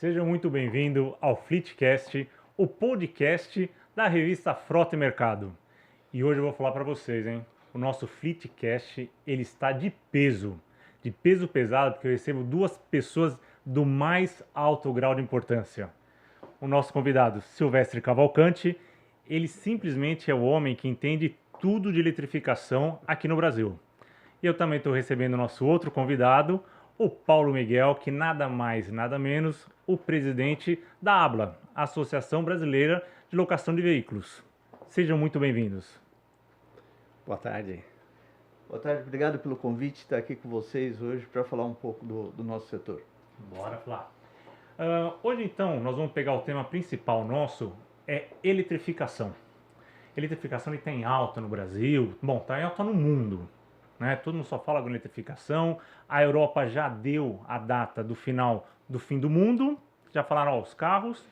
Seja muito bem-vindo ao Fleetcast, o podcast da revista Frota e Mercado. E hoje eu vou falar para vocês, hein? O nosso Fleetcast, ele está de peso pesado, porque eu recebo duas pessoas do mais alto grau de importância. O nosso convidado, Silvestre Cavalcante, ele simplesmente é o homem que entende tudo de eletrificação aqui no Brasil. E eu também estou recebendo o nosso outro convidado, o Paulo Miguel, que nada mais, nada menos, o presidente da ABLA, Associação Brasileira de Locação de Veículos. Sejam muito bem-vindos. Boa tarde. Boa tarde, obrigado pelo convite de estar aqui com vocês hoje para falar um pouco do nosso setor. Bora falar. Hoje, então, nós vamos pegar o tema principal nosso, é eletrificação. Eletrificação está em alta no Brasil, bom, está em alta no mundo. Né? Todo mundo só fala de eletrificação. A Europa já deu a data do fim do mundo. Já falaram, ó, os carros,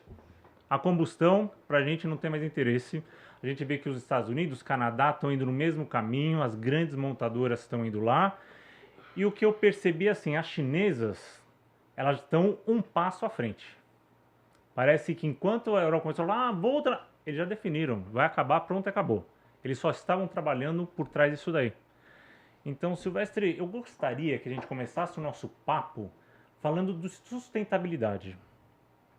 a combustão, para a gente não tem mais interesse. A gente vê que os Estados Unidos, Canadá estão indo no mesmo caminho, as grandes montadoras estão indo lá. E o que eu percebi, assim, as chinesas, elas estão um passo à frente. Parece que enquanto a Europa começou a falar, volta, eles já definiram, vai acabar, pronto, acabou. Eles só estavam trabalhando por trás disso daí. Então, Silvestre, eu gostaria que a gente começasse o nosso papo falando de sustentabilidade.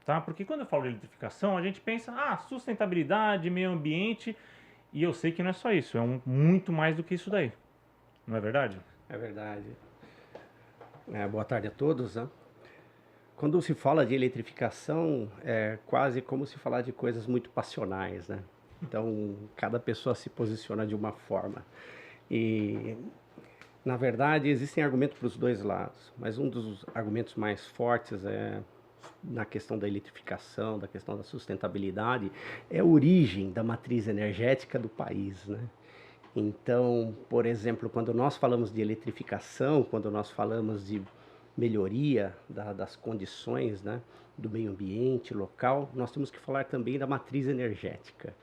Tá? Porque quando eu falo de eletrificação, a gente pensa, sustentabilidade, meio ambiente, e eu sei que não é só isso, é muito mais do que isso daí. Não é verdade? É verdade. Boa tarde a todos. Né? Quando se fala de eletrificação, é quase como se falar de coisas muito passionais, né? Então, cada pessoa se posiciona de uma forma. E, na verdade, existem argumentos para os dois lados, mas um dos argumentos mais fortes na questão da eletrificação, da questão da sustentabilidade, é a origem da matriz energética do país, né? Então, por exemplo, quando nós falamos de eletrificação, quando nós falamos de melhoria das condições, né, do meio ambiente local, nós temos que falar também da matriz energética.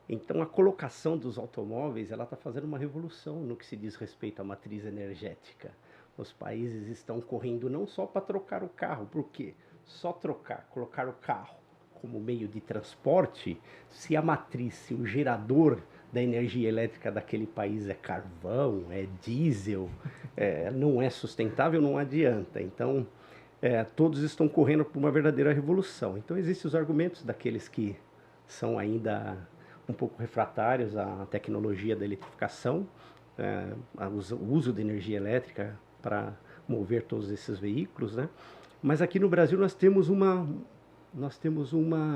Então, a colocação dos automóveis, ela está fazendo uma revolução no que se diz respeito à matriz energética. Os países estão correndo não só para trocar o carro, por quê? Só colocar o carro como meio de transporte, se a matriz, se o gerador da energia elétrica daquele país é carvão, é diesel, não é sustentável, não adianta. Então, todos estão correndo por uma verdadeira revolução. Então, existem os argumentos daqueles que são ainda um pouco refratários à tecnologia da eletrificação, o uso de energia elétrica para mover todos esses veículos, né? Mas aqui no Brasil nós temos uma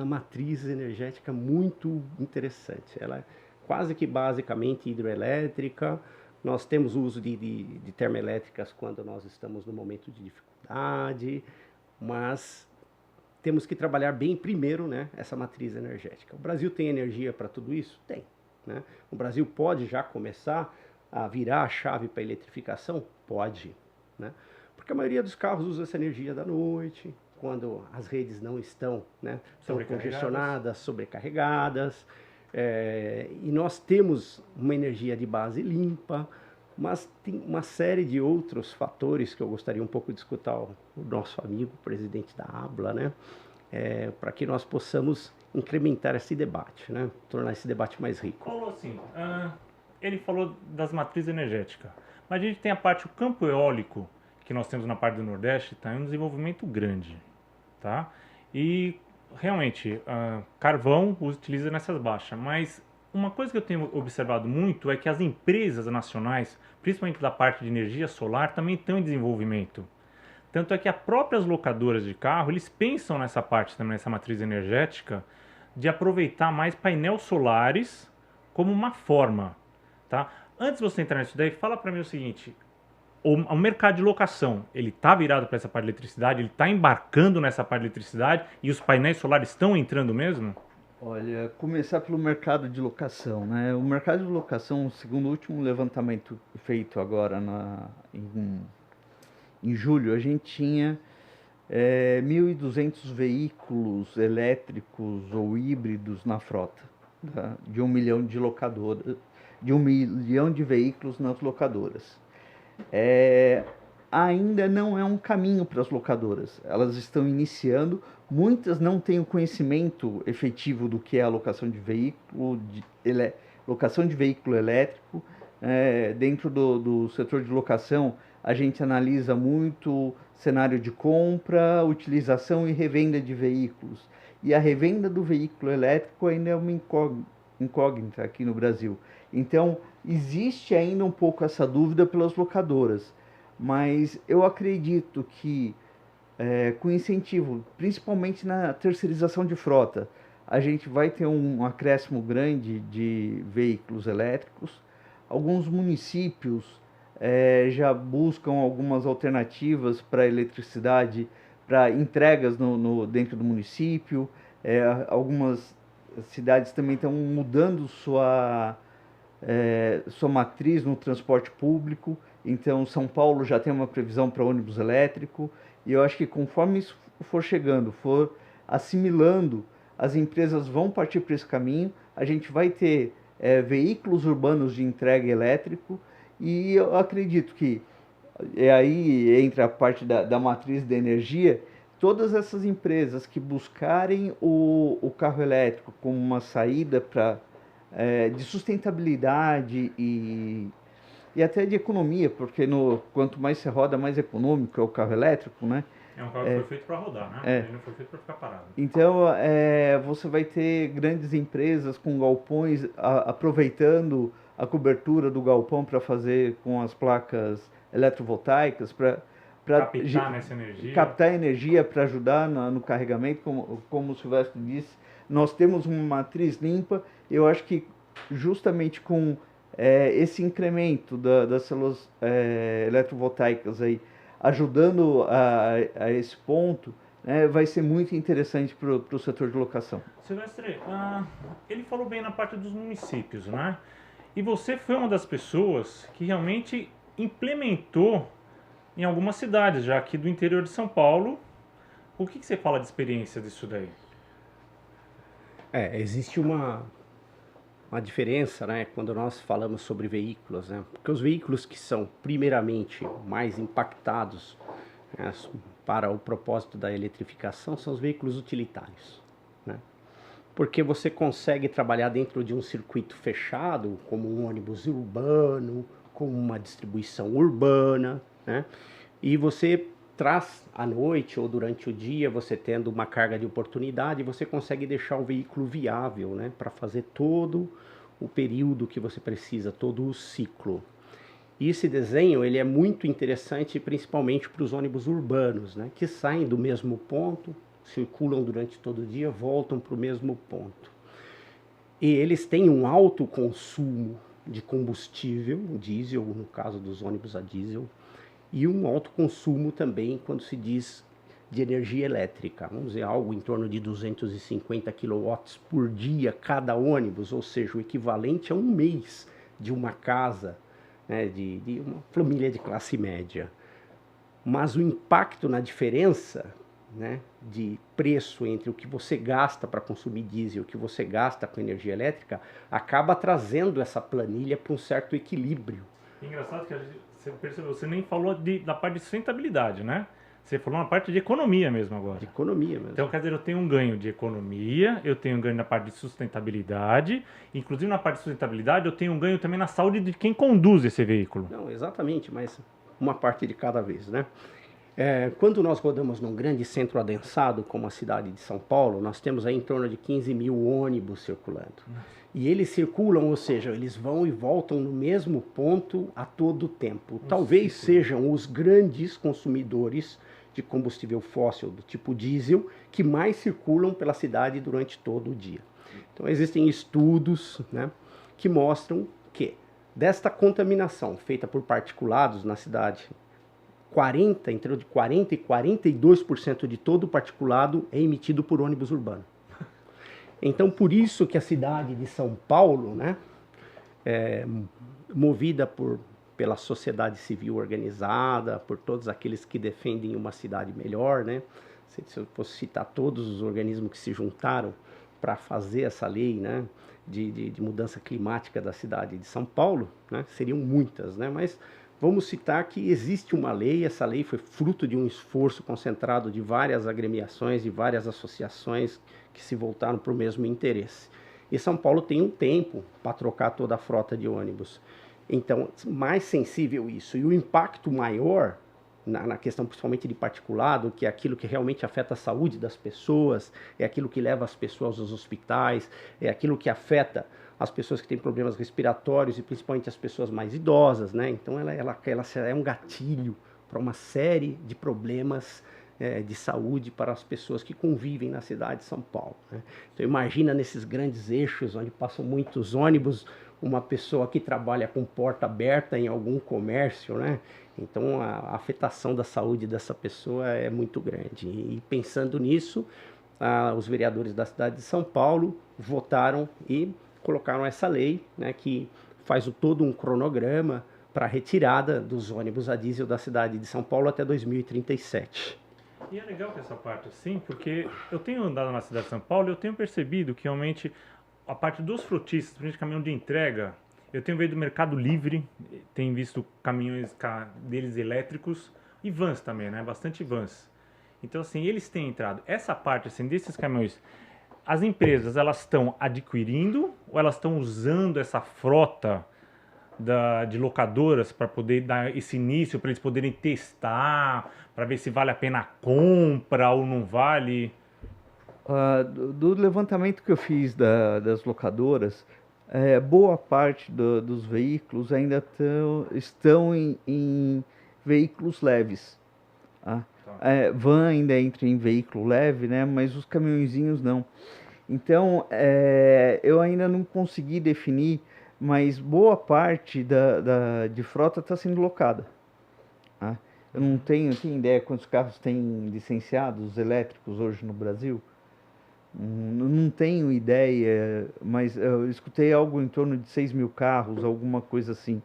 matriz energética muito interessante. Ela é quase que basicamente hidroelétrica. Nós temos o uso de termoelétricas quando nós estamos no momento de dificuldade, mas temos que trabalhar bem primeiro, né, essa matriz energética. O Brasil tem energia para tudo isso? Tem. Né? O Brasil pode já começar a virar a chave para a eletrificação? Pode. Né? Porque a maioria dos carros usa essa energia da noite, quando as redes não estão, né, congestionadas, sobrecarregadas. E nós temos uma energia de base limpa, mas tem uma série de outros fatores que eu gostaria um pouco de escutar o nosso amigo, o presidente da ABLA, né, para que nós possamos incrementar esse debate, né, tornar esse debate mais rico. Falou assim, ele falou das matrizes energéticas, mas a gente tem a parte, o campo eólico, que nós temos na parte do Nordeste, está em um desenvolvimento grande, tá? E realmente, carvão utiliza nessas baixas, mas uma coisa que eu tenho observado muito é que as empresas nacionais, principalmente da parte de energia solar, também estão em desenvolvimento. Tanto é que as próprias locadoras de carro, eles pensam nessa parte também, nessa matriz energética, de aproveitar mais painéis solares como uma forma, tá? Antes de você entrar nisso daí, fala para mim o seguinte, o mercado de locação, ele está virado para essa parte de eletricidade, ele está embarcando nessa parte de eletricidade e os painéis solares estão entrando mesmo? Olha, começar pelo mercado de locação, né? O mercado de locação, segundo o último levantamento feito agora em julho, a gente tinha 1.200 veículos elétricos ou híbridos na frota, tá? De 1 milhão de locadoras, de 1 milhão de veículos nas locadoras. ainda não é um caminho para as locadoras. Elas estão iniciando, muitas não têm o conhecimento efetivo do que é a locação de veículo, locação de veículo elétrico. Dentro do setor de locação, a gente analisa muito cenário de compra, utilização e revenda de veículos. E a revenda do veículo elétrico ainda é uma incógnita aqui no Brasil. Então, existe ainda um pouco essa dúvida pelas locadoras. Mas eu acredito que com incentivo, principalmente na terceirização de frota, a gente vai ter um acréscimo grande de veículos elétricos. Alguns municípios já buscam algumas alternativas para eletricidade, para entregas dentro do município. Algumas cidades também estão mudando sua matriz no transporte público. Então, São Paulo já tem uma previsão para ônibus elétrico. E eu acho que conforme isso for chegando, for assimilando, as empresas vão partir para esse caminho. A gente vai ter veículos urbanos de entrega elétrico. E eu acredito que aí entra a parte da matriz da energia. Todas essas empresas que buscarem o carro elétrico como uma saída de sustentabilidade e até de economia, porque quanto mais você roda, mais econômico é o carro elétrico, né? É um carro que foi feito para rodar, né? Ele não foi feito para ficar parado. Então, você vai ter grandes empresas com galpões aproveitando a cobertura do galpão para fazer com as placas eletrovoltaicas, para captar energia para ajudar no carregamento, como o Silvestre disse. Nós temos uma matriz limpa. Eu acho que justamente com esse incremento das células eletrovoltaicas aí, ajudando a esse ponto, vai ser muito interessante para o setor de locação. Silvestre, ele falou bem na parte dos municípios, né? E você foi uma das pessoas que realmente implementou em algumas cidades, já aqui do interior de São Paulo. O que você fala de experiência disso daí? Existe uma diferença, né, quando nós falamos sobre veículos, né? Porque os veículos que são primeiramente mais impactados, né, para o propósito da eletrificação são os veículos utilitários, né? Porque você consegue trabalhar dentro de um circuito fechado, como um ônibus urbano, como uma distribuição urbana, né? E você traz à noite ou durante o dia, você tendo uma carga de oportunidade, você consegue deixar o veículo viável, né, para fazer todo o período que você precisa, todo o ciclo. E esse desenho ele é muito interessante, principalmente para os ônibus urbanos, né, que saem do mesmo ponto, circulam durante todo o dia, voltam para o mesmo ponto. E eles têm um alto consumo de combustível, diesel, no caso dos ônibus a diesel, e um alto consumo também quando se diz de energia elétrica. Vamos dizer, algo em torno de 250 kW por dia cada ônibus, ou seja, o equivalente a um mês de uma casa, né, de uma família de classe média. Mas o impacto na diferença, né, de preço entre o que você gasta para consumir diesel e o que você gasta com energia elétrica, acaba trazendo essa planilha para um certo equilíbrio. Engraçado que você percebeu, você nem falou da parte de sustentabilidade, né? Você falou na parte de economia mesmo agora. De economia mesmo. Então, quer dizer, eu tenho um ganho de economia, eu tenho um ganho na parte de sustentabilidade, inclusive na parte de sustentabilidade eu tenho um ganho também na saúde de quem conduz esse veículo. Não, exatamente, mas uma parte de cada vez, né? Quando nós rodamos num grande centro adensado, como a cidade de São Paulo, nós temos aí em torno de 15 mil ônibus circulando. E eles circulam, ou seja, eles vão e voltam no mesmo ponto a todo tempo. Talvez sejam os grandes consumidores de combustível fóssil do tipo diesel que mais circulam pela cidade durante todo o dia. Então existem estudos, né, que mostram que desta contaminação feita por particulados na cidade, entre 40% e 42% de todo o particulado é emitido por ônibus urbano. Então, por isso que a cidade de São Paulo, né, movida pela sociedade civil organizada, por todos aqueles que defendem uma cidade melhor, né, se eu fosse citar todos os organismos que se juntaram para fazer essa lei, né, de mudança climática da cidade de São Paulo, né, seriam muitas, né, mas Vamos citar que existe uma lei, essa lei foi fruto de um esforço concentrado de várias agremiações, de várias associações que se voltaram para o mesmo interesse. E São Paulo tem um tempo para trocar toda a frota de ônibus. Então, mais sensível isso. E o impacto maior, na questão principalmente de particulado, que é aquilo que realmente afeta a saúde das pessoas, é aquilo que leva as pessoas aos hospitais, é aquilo que afeta as pessoas que têm problemas respiratórios e principalmente as pessoas mais idosas, né? Então ela é um gatilho para uma série de problemas de saúde para as pessoas que convivem na cidade de São Paulo, né? Então imagina nesses grandes eixos onde passam muitos ônibus, uma pessoa que trabalha com porta aberta em algum comércio, né? Então a afetação da saúde dessa pessoa é muito grande. E pensando nisso, os vereadores da cidade de São Paulo votaram e colocaram essa lei, né, que faz todo um cronograma para a retirada dos ônibus a diesel da cidade de São Paulo até 2037. E é legal essa parte assim, porque eu tenho andado na cidade de São Paulo e eu tenho percebido que realmente a parte dos frotistas, principalmente caminhão de entrega, eu tenho visto do Mercado Livre, tenho visto caminhões deles elétricos e vans também, né, bastante vans. Então assim, eles têm entrado. Essa parte assim, desses caminhões, as empresas, elas estão adquirindo ou elas estão usando essa frota de locadoras para poder dar esse início, para eles poderem testar, para ver se vale a pena a compra ou não vale? Do levantamento que eu fiz das locadoras, boa parte dos veículos ainda estão em veículos leves. Tá? Van ainda entra em veículo leve, né? Mas os caminhõezinhos não. Então, eu ainda não consegui definir, mas boa parte de frota está sendo locada. Tá? Eu não tenho ideia quantos carros têm licenciados elétricos hoje no Brasil. Não tenho ideia, mas eu escutei algo em torno de 6 mil carros, alguma coisa assim.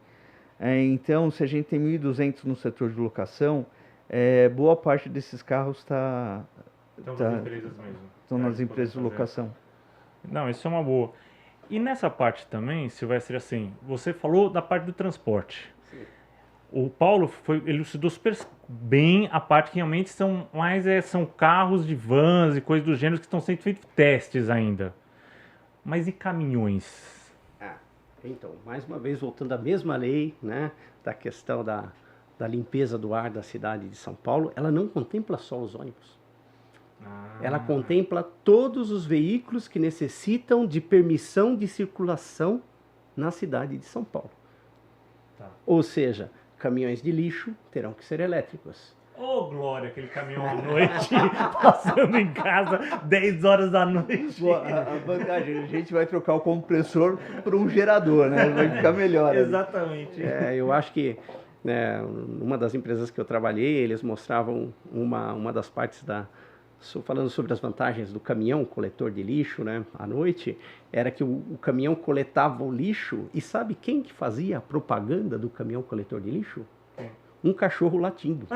Então, se a gente tem 1.200 no setor de locação, boa parte desses carros Estão nas empresas mesmo. Estão nas empresas de locação. Não, isso é uma boa. E nessa parte também, Silvestre, assim, você falou da parte do transporte. Sim. O Paulo elucidou super bem a parte que realmente são carros de vans e coisas do gênero que estão sendo feitos testes ainda. Mas e caminhões? Então, mais uma vez, voltando à mesma lei, né, da questão da limpeza do ar da cidade de São Paulo, ela não contempla só os ônibus. Ela contempla todos os veículos que necessitam de permissão de circulação na cidade de São Paulo. Tá. Ou seja, caminhões de lixo terão que ser elétricos. Ô, glória, aquele caminhão à noite, passando em casa, 10 horas da noite. A vantagem, a gente vai trocar o compressor por um gerador, né? Vai ficar melhor. Exatamente. Eu acho que uma das empresas que eu trabalhei, eles mostravam uma das partes falando sobre as vantagens do caminhão coletor de lixo, né, à noite, era que o caminhão coletava o lixo, e sabe quem que fazia a propaganda do caminhão coletor de lixo? Um cachorro latindo.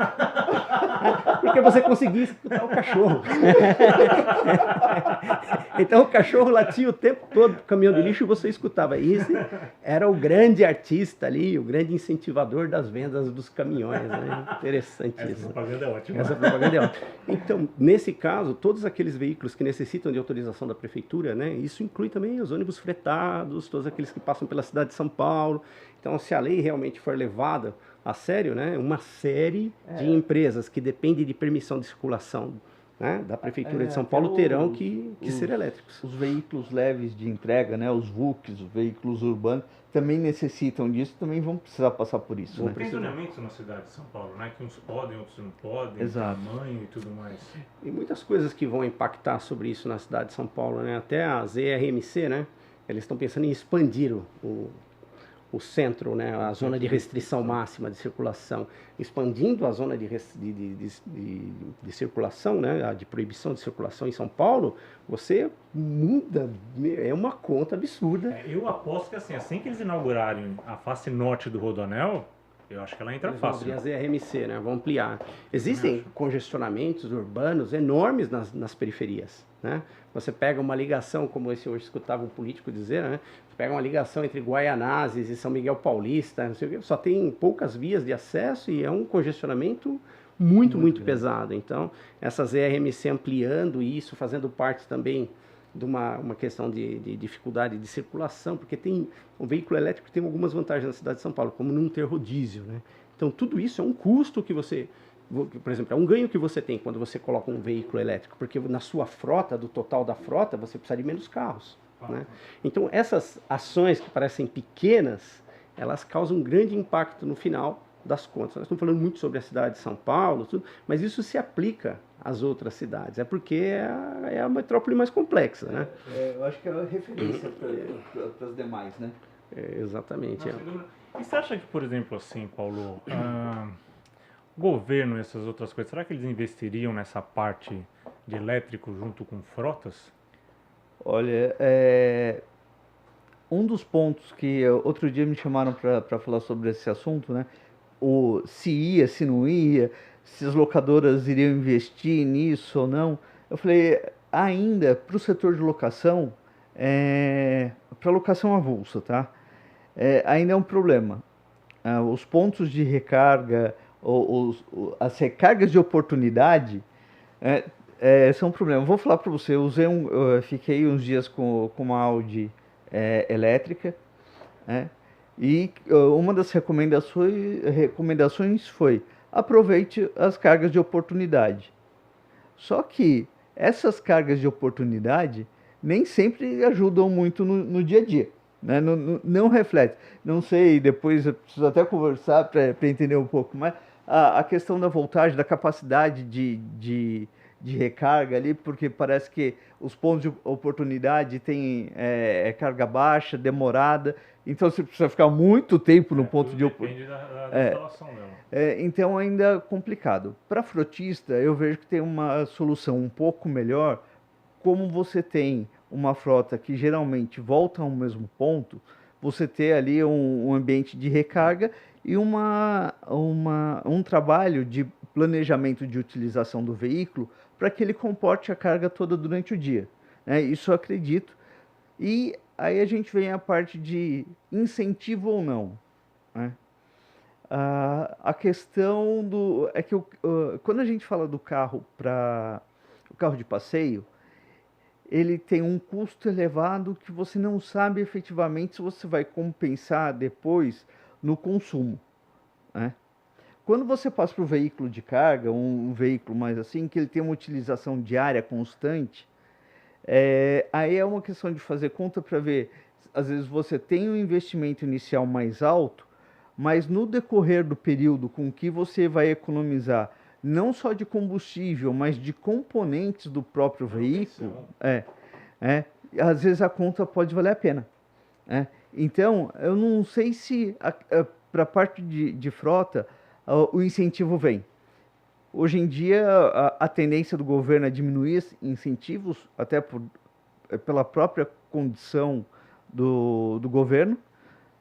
Porque você conseguia escutar o cachorro. Então o cachorro latia o tempo todo no caminhão de lixo e você escutava. Esse era o grande artista ali, o grande incentivador das vendas dos caminhões, né? Interessante isso. Essa propaganda é ótima. Essa propaganda é ótima. Então, nesse caso, todos aqueles veículos que necessitam de autorização da prefeitura, né? Isso inclui também os ônibus fretados, todos aqueles que passam pela cidade de São Paulo. Então, se a lei realmente for levada a sério, né? Uma série de empresas que dependem de permissão de circulação, né, da Prefeitura de São Paulo terão que ser elétricos. Os veículos leves de entrega, né, os VUCs, os veículos urbanos, também necessitam disso, também vão precisar passar por isso. Tem zoneamentos na cidade de São Paulo, né? Que uns podem, outros não podem, exato, tamanho e tudo mais. E muitas coisas que vão impactar sobre isso na cidade de São Paulo, né? Até a ZRMC, né? Eles estão pensando em expandir o centro, né, a zona de restrição máxima de circulação, expandindo a zona de circulação, né, de proibição de circulação em São Paulo, você muda, é uma conta absurda. Eu aposto que assim que eles inaugurarem a face norte do Rodoanel, eu acho que ela entra fácil. Vão abrir a ZRMC, né, vão ampliar. Existem congestionamentos urbanos enormes nas periferias. né? Você pega uma ligação, como esse hoje escutava um político dizer, né? Você pega uma ligação entre Guaianazes e São Miguel Paulista, não sei o quê, só tem poucas vias de acesso e é um congestionamento muito pesado. Então, essas ERMC ampliando isso, fazendo parte também de uma questão de dificuldade de circulação, porque tem o veículo elétrico tem algumas vantagens na cidade de São Paulo, como não ter rodízio, né? Então, tudo isso é um custo que você, por exemplo, é um ganho que você tem quando você coloca um veículo elétrico, porque na sua frota, do total da frota, você precisa de menos carros, né? Então, essas ações que parecem pequenas, elas causam um grande impacto no final das contas. Nós estamos falando muito sobre a cidade de São Paulo, tudo, mas isso se aplica às outras cidades, é porque é a metrópole mais complexa, né? Eu acho que é a referência para as demais, né? Exatamente. E você acha que, por exemplo, assim, Paulo, governo e essas outras coisas, será que eles investiriam nessa parte de elétrico junto com frotas? Olha, um dos pontos que outro dia me chamaram para falar sobre esse assunto, né? Se ia, se não ia, se as locadoras iriam investir nisso ou não. Eu falei, ainda para o setor de locação, para locação avulsa, tá? Ainda é um problema. Os pontos de recarga, as recargas de oportunidade são um problema. Vou falar para você, eu fiquei uns dias com uma Audi elétrica, né? E uma das recomendações foi aproveite as cargas de oportunidade. Só que essas cargas de oportunidade nem sempre ajudam muito no dia a dia, né? Não reflete. Não sei, depois eu preciso até conversar para entender um pouco mais a questão da voltagem, da capacidade de recarga ali, porque parece que os pontos de oportunidade têm carga baixa, demorada, então você precisa ficar muito tempo no ponto de oportunidade. Depende da instalação dela. Então ainda é complicado. Para frotista, eu vejo que tem uma solução um pouco melhor, como você tem uma frota que geralmente volta ao mesmo ponto, você ter ali um ambiente de recarga e um trabalho de planejamento de utilização do veículo para que ele comporte a carga toda durante o dia, né? Isso eu acredito. E aí a gente vem a parte de incentivo ou não, né? A questão é que quando a gente fala do carro para o carro de passeio, ele tem um custo elevado que você não sabe efetivamente se você vai compensar depois no consumo, né? Quando você passa para o veículo de carga, um veículo mais assim, que ele tem uma utilização diária constante, aí é uma questão de fazer conta para ver, às vezes você tem um investimento inicial mais alto, mas no decorrer do período com que você vai economizar, não só de combustível, mas de componentes do próprio veículo, às vezes a conta pode valer a pena, né? Então, eu não sei se para a parte de frota o incentivo vem. Hoje em dia, a tendência do governo é diminuir incentivos, até pela própria condição do governo,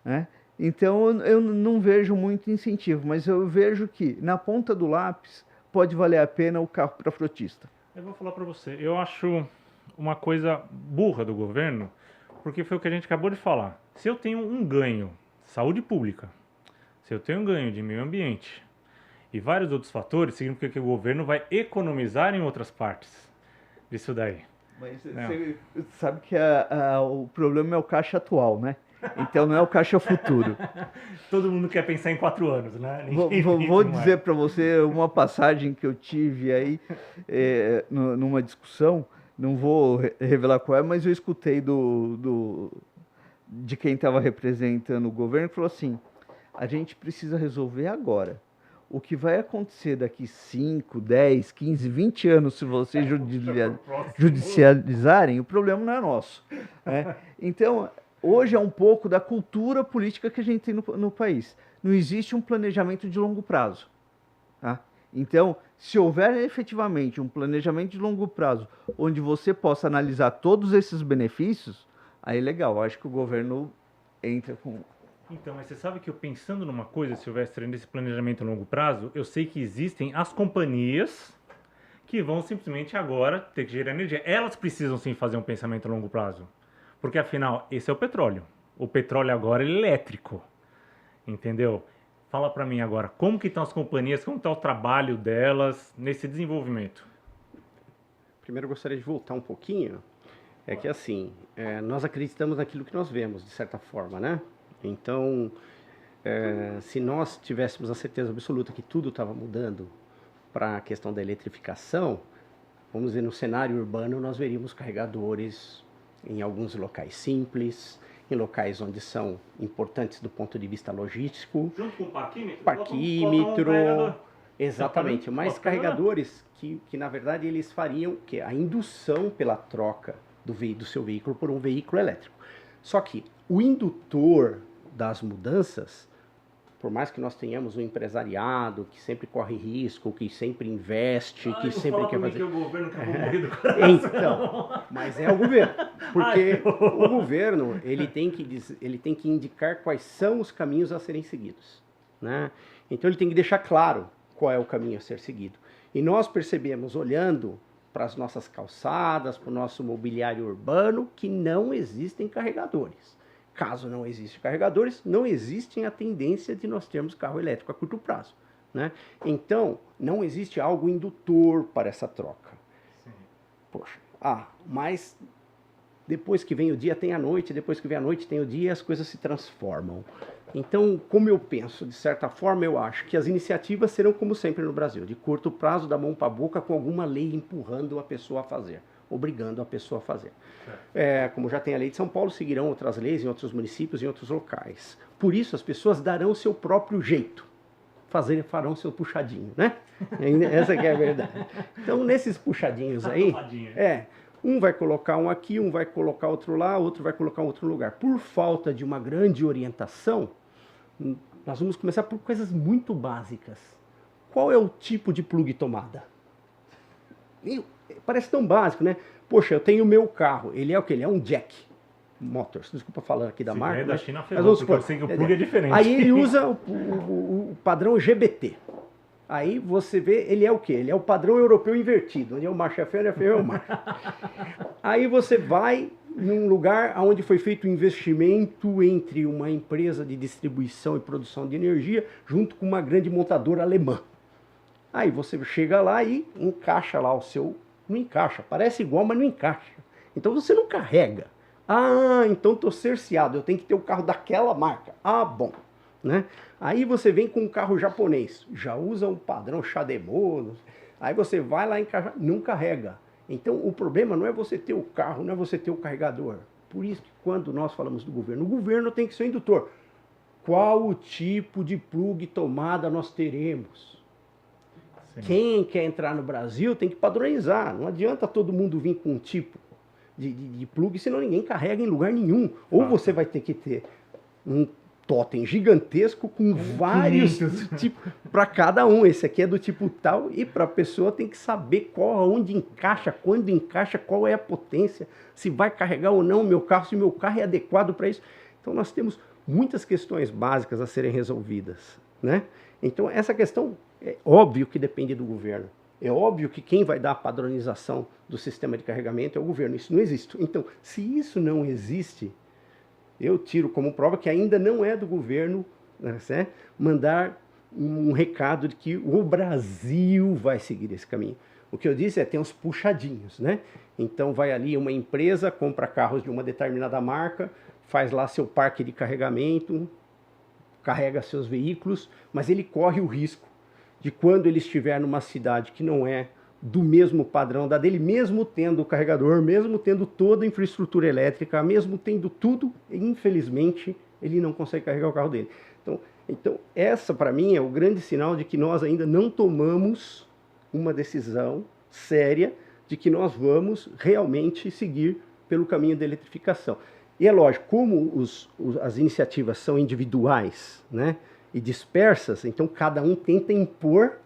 né? Então, eu não vejo muito incentivo, mas eu vejo que, na ponta do lápis, pode valer a pena o carro para frotista. Eu vou falar para você, eu acho uma coisa burra do governo, porque foi o que a gente acabou de falar. Se eu tenho um ganho, saúde pública, se eu tenho um ganho de meio ambiente e vários outros fatores, significa que o governo vai economizar em outras partes disso daí. Mas você sabe que o problema é o caixa atual, né? Então não é o caixa futuro. Todo mundo quer pensar em 4 anos, né? Vou dizer para você uma passagem que eu tive aí numa discussão, não vou revelar qual é, mas eu escutei de quem estava representando o governo, que falou assim, a gente precisa resolver agora. O que vai acontecer daqui 5, 10, 15, 20 anos, se vocês judicializarem, o problema não é nosso, né? Então, hoje é um pouco da cultura política que a gente tem no país. Não existe um planejamento de longo prazo, tá? Então, se houver efetivamente um planejamento de longo prazo, onde você possa analisar todos esses benefícios, aí legal, acho que o governo entra com... Então, mas você sabe que eu pensando numa coisa, Silvestre, nesse planejamento a longo prazo, eu sei que existem as companhias que vão simplesmente agora ter que gerar energia. Elas precisam sim fazer um pensamento a longo prazo. Porque afinal, esse é o petróleo. O petróleo agora é elétrico. Entendeu? Fala para mim agora, como que estão as companhias, como está o trabalho delas nesse desenvolvimento? Primeiro eu gostaria de voltar um pouquinho. É que assim, nós acreditamos naquilo que nós vemos, de certa forma, né? Então, se nós tivéssemos a certeza absoluta que tudo estava mudando para a questão da eletrificação, vamos dizer, no cenário urbano nós veríamos carregadores em alguns locais simples, em locais onde são importantes do ponto de vista logístico. Junto com o parquímetro? Parquímetro, exatamente, Então, mas carregadores que na verdade eles fariam que a indução pela troca do seu veículo por um veículo elétrico. Só que o indutor das mudanças, por mais que nós tenhamos um empresariado que sempre corre risco, que sempre investe, que sempre quer fazer... Que o governo quer morrer do coração. Então, mas é o governo, porque o governo ele tem que indicar quais são os caminhos a serem seguidos, né? Então ele tem que deixar claro qual é o caminho a ser seguido. E nós percebemos, olhando para as nossas calçadas, para o nosso mobiliário urbano, que não existem carregadores. Caso não existam carregadores, não existe a tendência de nós termos carro elétrico a curto prazo, né? Então, não existe algo indutor para essa troca. Sim. Poxa, mas depois que vem o dia tem a noite, depois que vem a noite tem o dia e as coisas se transformam. Então, como eu penso, de certa forma, eu acho que as iniciativas serão como sempre no Brasil, de curto prazo, da mão para a boca, com alguma lei empurrando a pessoa a fazer, obrigando a pessoa a fazer. Como já tem a lei de São Paulo, seguirão outras leis em outros municípios, em outros locais. Por isso, as pessoas darão o seu próprio jeito, farão seu puxadinho, né? Essa que é a verdade. Então, nesses puxadinhos aí, um vai colocar um aqui, um vai colocar outro lá, outro vai colocar outro lugar. Por falta de uma grande orientação, nós vamos começar por coisas muito básicas. Qual é o tipo de plug tomada? Parece tão básico, né? Poxa, eu tenho o meu carro, ele é o quê? Ele é um Jack Motors, desculpa falar aqui da marca. Da China ferrou, porque eu sei que o plug é diferente. Aí ele usa o padrão GBT. Aí você vê, ele é o quê? Ele é o padrão europeu invertido, onde é o macho é feio, é feio é o macho. Aí você vai num lugar onde foi feito um investimento entre uma empresa de distribuição e produção de energia junto com uma grande montadora alemã. Aí você chega lá e encaixa lá o seu... Não encaixa, parece igual, mas não encaixa. Então você não carrega. Então estou cerceado, eu tenho que ter o carro daquela marca. Bom. Né? Aí você vem com um carro japonês, já usa um padrão CHAdeMO, aí você vai lá encaixar, não carrega. Então o problema não é você ter o carro, não é você ter o carregador. Por isso que quando nós falamos do governo, o governo tem que ser o indutor. Qual o tipo de plug tomada nós teremos? Sim. Quem quer entrar no Brasil tem que padronizar. Não adianta todo mundo vir com um tipo de plug, senão ninguém carrega em lugar nenhum. Ou você vai ter que ter um totem gigantesco com vários tipos para cada um. Esse aqui é do tipo tal, e para a pessoa tem que saber onde encaixa, quando encaixa, qual é a potência, se vai carregar ou não o meu carro, se o meu carro é adequado para isso. Então nós temos muitas questões básicas a serem resolvidas, né? Então essa questão é óbvio que depende do governo. É óbvio que quem vai dar a padronização do sistema de carregamento é o governo. Isso não existe. Então, se isso não existe, eu tiro como prova que ainda não é do governo, né, mandar um recado de que o Brasil vai seguir esse caminho. O que eu disse tem uns puxadinhos, né? Então vai ali uma empresa, compra carros de uma determinada marca, faz lá seu parque de carregamento, carrega seus veículos, mas ele corre o risco de quando ele estiver numa cidade que não é do mesmo padrão da dele, mesmo tendo o carregador, mesmo tendo toda a infraestrutura elétrica, mesmo tendo tudo, infelizmente, ele não consegue carregar o carro dele. Então essa para mim é o grande sinal de que nós ainda não tomamos uma decisão séria de que nós vamos realmente seguir pelo caminho da eletrificação. E é lógico, como as iniciativas são individuais, né, e dispersas, então cada um tenta impor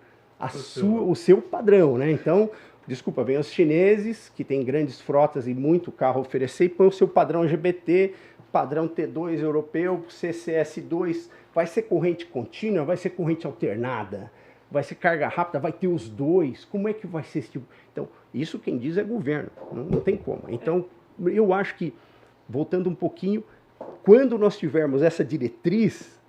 o seu padrão, né? Então, desculpa, vem os chineses, que têm grandes frotas e muito carro a oferecer, e põe o seu padrão GBT, padrão T2 europeu, CCS2, vai ser corrente contínua, vai ser corrente alternada, vai ser carga rápida, vai ter os dois, como é que vai ser esse tipo? Então, isso quem diz é governo, não tem como. Então, eu acho que, voltando um pouquinho, quando nós tivermos essa diretriz,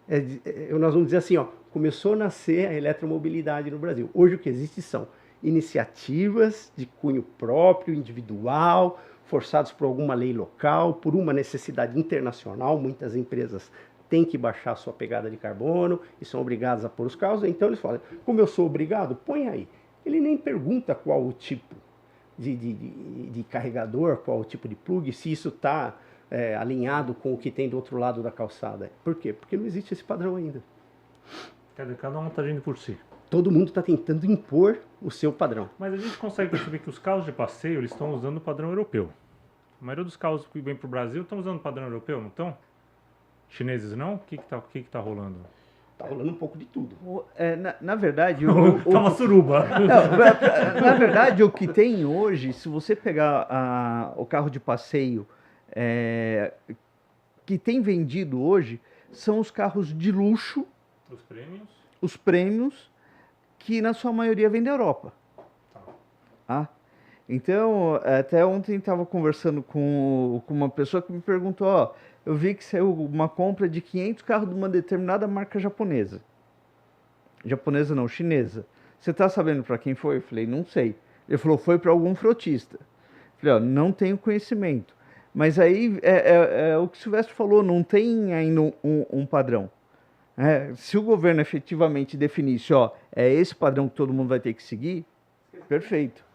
nós vamos dizer assim, ó, começou a nascer a eletromobilidade no Brasil. Hoje o que existe são iniciativas de cunho próprio, individual, forçados por alguma lei local, por uma necessidade internacional. Muitas empresas têm que baixar a sua pegada de carbono e são obrigadas a pôr os carros. Então eles falam, como eu sou obrigado, põe aí. Ele nem pergunta qual o tipo de carregador, qual o tipo de plug, se isso está alinhado com o que tem do outro lado da calçada. Por quê? Porque não existe esse padrão ainda. Quer dizer, cada um está agindo por si. Todo mundo está tentando impor o seu padrão. Mas a gente consegue perceber que os carros de passeio eles estão usando o padrão europeu. A maioria dos carros que vêm para o Brasil estão usando o padrão europeu, não estão? Chineses não? O que tá rolando? Tá rolando um pouco de tudo. Na verdade... Tá uma suruba. Não, na verdade, o que tem hoje, se você pegar o carro de passeio que tem vendido hoje, são os carros de luxo, os prêmios, que na sua maioria vem da Europa. Tá? Então, até ontem estava conversando com uma pessoa que me perguntou, ó, eu vi que saiu uma compra de 500 carros de uma determinada marca japonesa. Japonesa não, chinesa. Você está sabendo para quem foi? Eu falei, não sei. Ele falou, foi para algum frotista. Eu falei, ó, não tenho conhecimento. Mas aí, o que o Silvestre falou, não tem ainda um padrão. Se o governo efetivamente definisse, ó, é esse padrão que todo mundo vai ter que seguir, perfeito.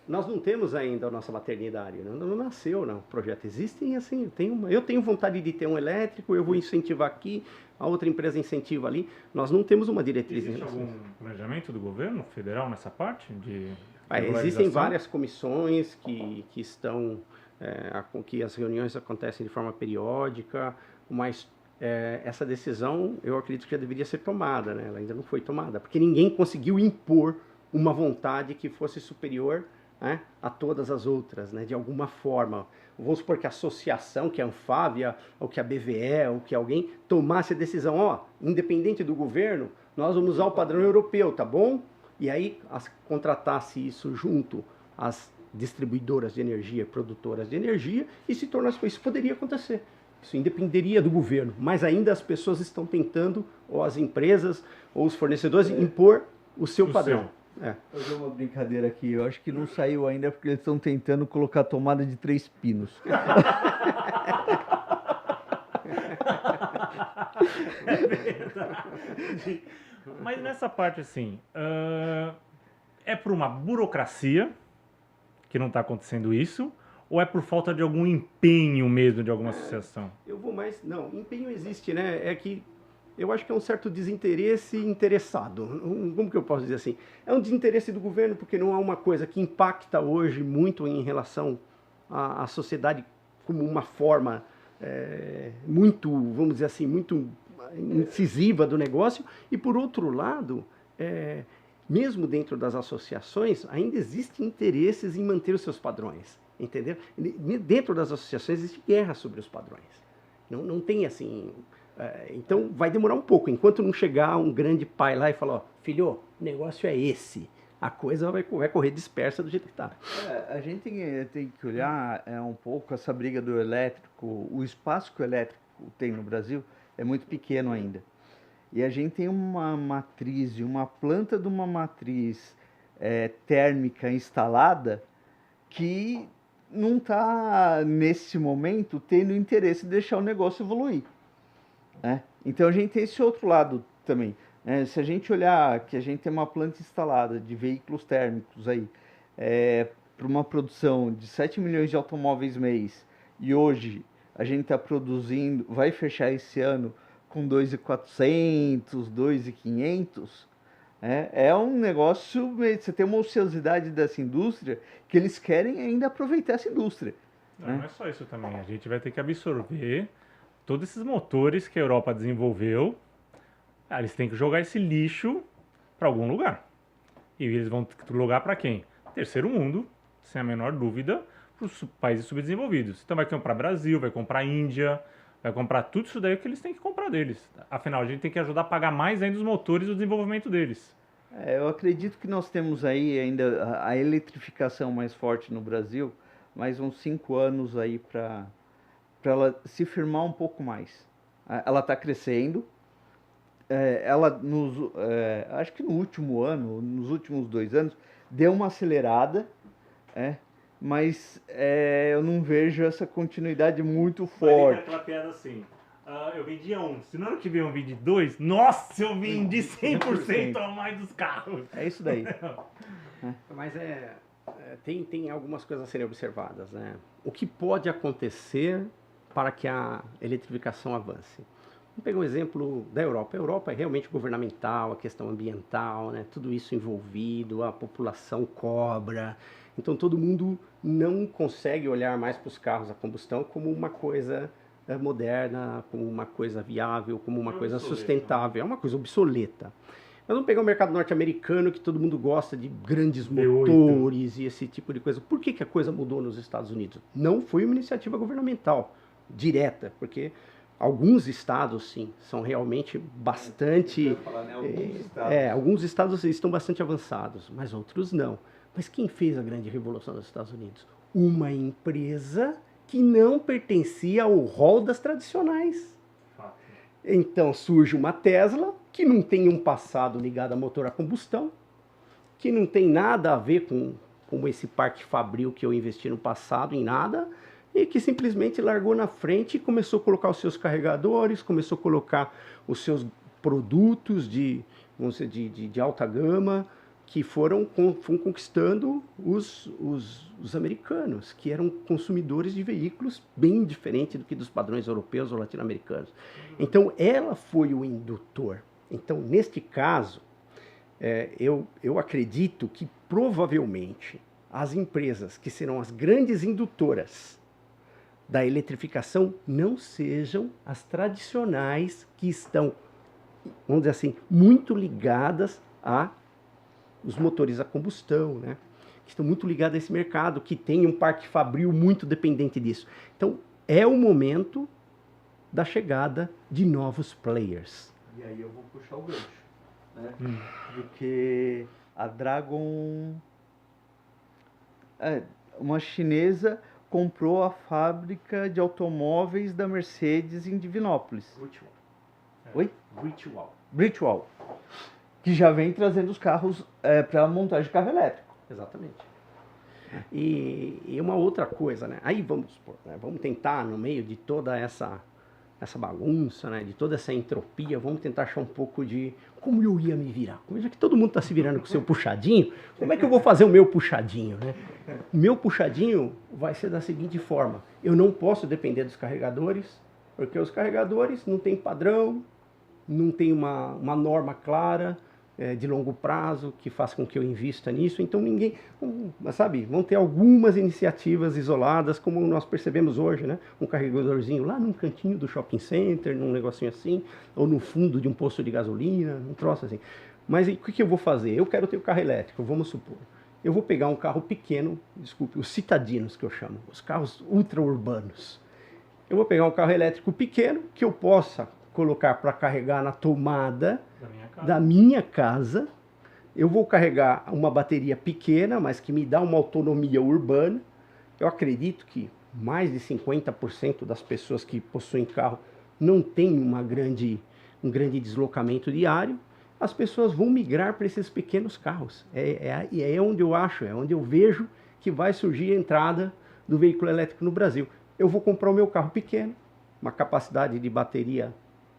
Nós não temos ainda a nossa maternidade, não nasceu não, o projeto. Existem assim, eu tenho vontade de ter um elétrico, eu vou incentivar aqui, a outra empresa incentiva ali. Nós não temos uma diretriz. Existe algum planejamento do governo federal nessa parte? Existem várias comissões que estão, que as reuniões acontecem de forma periódica, mas essa decisão eu acredito que já deveria ser tomada, né? Ela ainda não foi tomada, porque ninguém conseguiu impor uma vontade que fosse superior, né, a todas as outras, né, de alguma forma. Vamos supor que a associação, que a Anfávia, ou que a BVE, ou que alguém tomasse a decisão, ó, independente do governo, nós vamos usar o padrão europeu, tá bom? E aí contratasse isso junto às distribuidoras de energia, produtoras de energia, e se tornasse, isso poderia acontecer. Isso independeria do governo, mas ainda as pessoas estão tentando, ou as empresas, ou os fornecedores, impor o seu padrão. Vou fazer uma brincadeira aqui, eu acho que não saiu ainda porque eles estão tentando colocar tomada de 3 pinos. É verdade. Mas nessa parte assim, é por uma burocracia que não está acontecendo isso? Ou é por falta de algum empenho mesmo de alguma associação? Não, empenho existe, né? É que eu acho que é um certo desinteresse interessado. Como que eu posso dizer assim? É um desinteresse do governo porque não é uma coisa que impacta hoje muito em relação à sociedade como uma forma muito, vamos dizer assim, muito incisiva do negócio. E por outro lado, mesmo dentro das associações, ainda existem interesses em manter os seus padrões, entendeu? Dentro das associações existe guerra sobre os padrões. Não tem assim... Então vai demorar um pouco, enquanto não chegar um grande pai lá e falar, ó, filho, o negócio é esse, a coisa vai correr dispersa do jeito que está. A gente tem que olhar um pouco essa briga do elétrico, o espaço que o elétrico tem no Brasil é muito pequeno ainda. E a gente tem uma matriz, uma planta de uma matriz térmica instalada que não está, nesse momento, tendo interesse de deixar o negócio evoluir. Então a gente tem esse outro lado também. Se a gente olhar que a gente tem uma planta instalada de veículos térmicos aí, para uma produção de 7 milhões de automóveis mês, e hoje a gente está produzindo, vai fechar esse ano com 2.400, 2.500, é um negócio, você tem uma ociosidade dessa indústria que eles querem ainda aproveitar essa indústria. Não é só isso também, a gente vai ter que absorver todos esses motores que a Europa desenvolveu, eles têm que jogar esse lixo para algum lugar. E eles vão jogar para quem? Terceiro mundo, sem a menor dúvida, para os países subdesenvolvidos. Então vai comprar Brasil, vai comprar Índia, Vai comprar tudo isso daí que eles têm que comprar deles. Afinal, a gente tem que ajudar a pagar mais ainda os motores e o desenvolvimento deles. Eu acredito que nós temos aí ainda a eletrificação mais forte no Brasil, mais uns 5 anos aí para ela se firmar um pouco mais. Ela está crescendo. Acho que no último ano, nos últimos 2 anos, deu uma acelerada, mas eu não vejo essa continuidade muito forte. Aquela piada assim, eu vendia um, se no ano que vem eu vendi 2, nossa, eu vendi 100% a mais dos carros. É isso daí. Mas tem algumas coisas a serem observadas, né? O que pode acontecer para que a eletrificação avance? Vamos pegar um exemplo da Europa. A Europa é realmente governamental, a questão ambiental, né? Tudo isso envolvido, a população cobra. Então todo mundo não consegue olhar mais para os carros a combustão como uma coisa moderna, como uma coisa viável, como uma coisa sustentável. É uma coisa obsoleta. Mas vamos pegar o mercado norte-americano, que todo mundo gosta de grandes motores e esse tipo de coisa. Por que a coisa mudou nos Estados Unidos? Não foi uma iniciativa governamental direta, porque alguns estados, sim, são realmente bastante... alguns estados estão bastante avançados, mas outros não. Mas quem fez a grande revolução nos Estados Unidos? Uma empresa que não pertencia ao rol das tradicionais. Então surge uma Tesla, que não tem um passado ligado a motor a combustão, que não tem nada a ver com esse parque fabril que eu investi no passado, em nada, e que simplesmente largou na frente e começou a colocar os seus carregadores, começou a colocar os seus produtos vamos dizer, de alta gama, que foram conquistando os americanos, que eram consumidores de veículos bem diferentes do que dos padrões europeus ou latino-americanos. Então, ela foi o indutor. Então, neste caso, eu acredito que provavelmente as empresas que serão as grandes indutoras da eletrificação não sejam as tradicionais que estão, vamos dizer assim, muito ligadas a os motores a combustão, né? Que estão muito ligados a esse mercado, que tem um parque fabril muito dependente disso. Então, é o momento da chegada de novos players. E aí eu vou puxar o gancho, né? Porque a Dragon, uma chinesa, comprou a fábrica de automóveis da Mercedes em Divinópolis. Britwell. Oi? Britwell. Britwell. Que já vem trazendo os carros para montagem de carro elétrico. Exatamente. E uma outra coisa, né? Aí vamos tentar, no meio de toda essa bagunça, né? De toda essa entropia, vamos tentar achar um pouco de como eu ia me virar. Já que todo mundo está se virando com o seu puxadinho, como é que eu vou fazer o meu puxadinho, né? O meu puxadinho vai ser da seguinte forma: eu não posso depender dos carregadores, porque os carregadores não têm padrão, não tem uma norma clara de longo prazo que faça com que eu invista nisso. Então ninguém, sabe, vão ter algumas iniciativas isoladas, como nós percebemos hoje, né? Um carregadorzinho lá num cantinho do shopping center, num negocinho assim, ou no fundo de um posto de gasolina, um troço assim. Mas o que eu vou fazer? Eu quero ter o carro elétrico, vamos supor. Eu vou pegar um carro pequeno, desculpe, os citadinos que eu chamo, os carros ultra-urbanos. Eu vou pegar um carro elétrico pequeno que eu possa colocar para carregar na tomada da minha casa. Eu vou carregar uma bateria pequena, mas que me dá uma autonomia urbana. Eu acredito que mais de 50% das pessoas que possuem carro não tem um grande deslocamento diário. As pessoas vão migrar para esses pequenos carros. É onde eu acho, é onde eu vejo que vai surgir a entrada do veículo elétrico no Brasil. Eu vou comprar o meu carro pequeno, uma capacidade de bateria,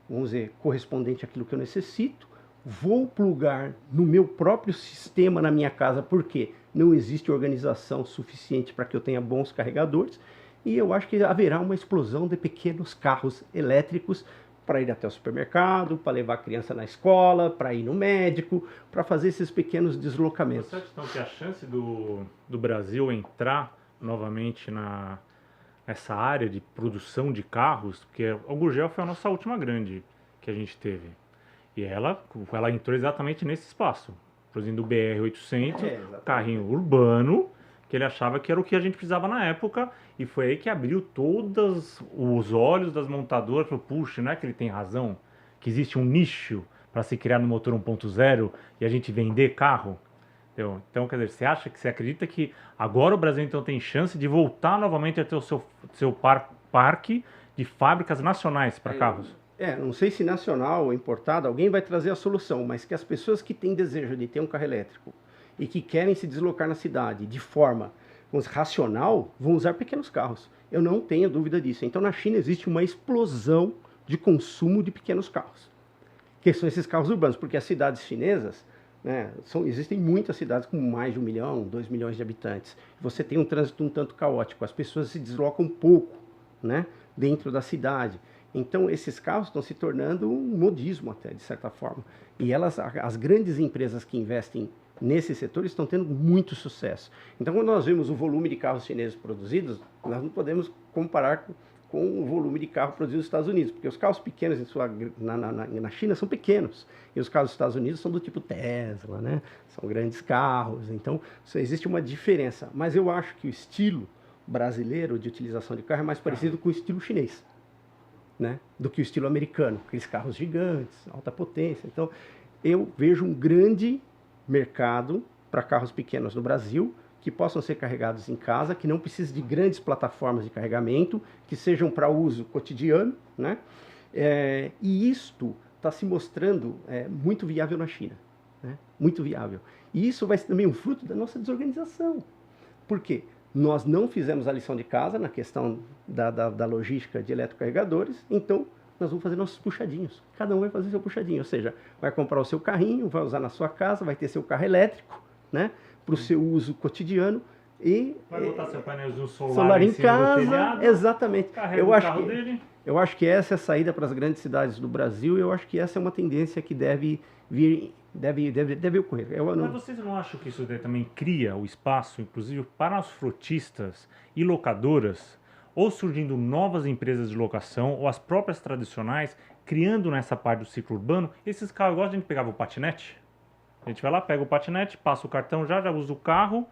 vamos dizer, correspondente àquilo que eu necessito, vou plugar no meu próprio sistema na minha casa, porque não existe organização suficiente para que eu tenha bons carregadores, e eu acho que haverá uma explosão de pequenos carros elétricos para ir até o supermercado, para levar a criança na escola, para ir no médico, para fazer esses pequenos deslocamentos. Você acha então que a chance do Brasil entrar novamente nessa área de produção de carros, porque a Gurgel foi a nossa última grande que a gente teve, e ela entrou exatamente nesse espaço, produzindo o BR-800, carrinho urbano, porque ele achava que era o que a gente precisava na época, e foi aí que abriu todos os olhos das montadoras, falou, puxa, não é que ele tem razão, que existe um nicho para se criar no motor 1.0 e a gente vender carro? Entendeu? Então, quer dizer, você acredita que agora o Brasil então tem chance de voltar novamente a ter o seu parque de fábricas nacionais para carros? Não sei se nacional ou importado, alguém vai trazer a solução, mas que as pessoas que têm desejo de ter um carro elétrico e que querem se deslocar na cidade de forma racional, vão usar pequenos carros. Eu não tenho dúvida disso. Então, na China existe uma explosão de consumo de pequenos carros, que são esses carros urbanos, porque as cidades chinesas, né, existem muitas cidades com mais de 1 milhão, 2 milhões de habitantes. Você tem um trânsito um tanto caótico, as pessoas se deslocam pouco, né, dentro da cidade. Então, esses carros estão se tornando um modismo até, de certa forma. E as grandes empresas que investem nesse setor estão tendo muito sucesso. Então, quando nós vemos o volume de carros chineses produzidos, nós não podemos comparar com o volume de carro produzido nos Estados Unidos, porque os carros pequenos na China são pequenos, e os carros dos Estados Unidos são do tipo Tesla, né? São grandes carros, então existe uma diferença. Mas eu acho que o estilo brasileiro de utilização de carro é mais parecido com o estilo chinês, né, do que o estilo americano, aqueles carros gigantes, alta potência. Então, eu vejo um grande mercado para carros pequenos no Brasil, que possam ser carregados em casa, que não precisem de grandes plataformas de carregamento, que sejam para uso cotidiano, né? E isto está se mostrando muito viável na China, né? Muito viável. E isso vai ser também um fruto da nossa desorganização. Por quê? Nós não fizemos a lição de casa na questão da logística de eletrocarregadores, então nós vamos fazer nossos puxadinhos. Cada um vai fazer seu puxadinho, ou seja, vai comprar o seu carrinho, vai usar na sua casa, vai ter seu carro elétrico, né, para o seu uso cotidiano e vai botar seu painelzinho solar em casa, telhado, exatamente. Eu acho que essa é a saída para as grandes cidades do Brasil, e eu acho que essa é uma tendência que deve ocorrer. Mas vocês não acham que isso também cria o espaço, inclusive, para os frotistas e locadoras, ou surgindo novas empresas de locação, ou as próprias tradicionais, criando nessa parte do ciclo urbano, esses carros, igual a gente pegava o patinete? A gente vai lá, pega o patinete, passa o cartão, já usa o carro.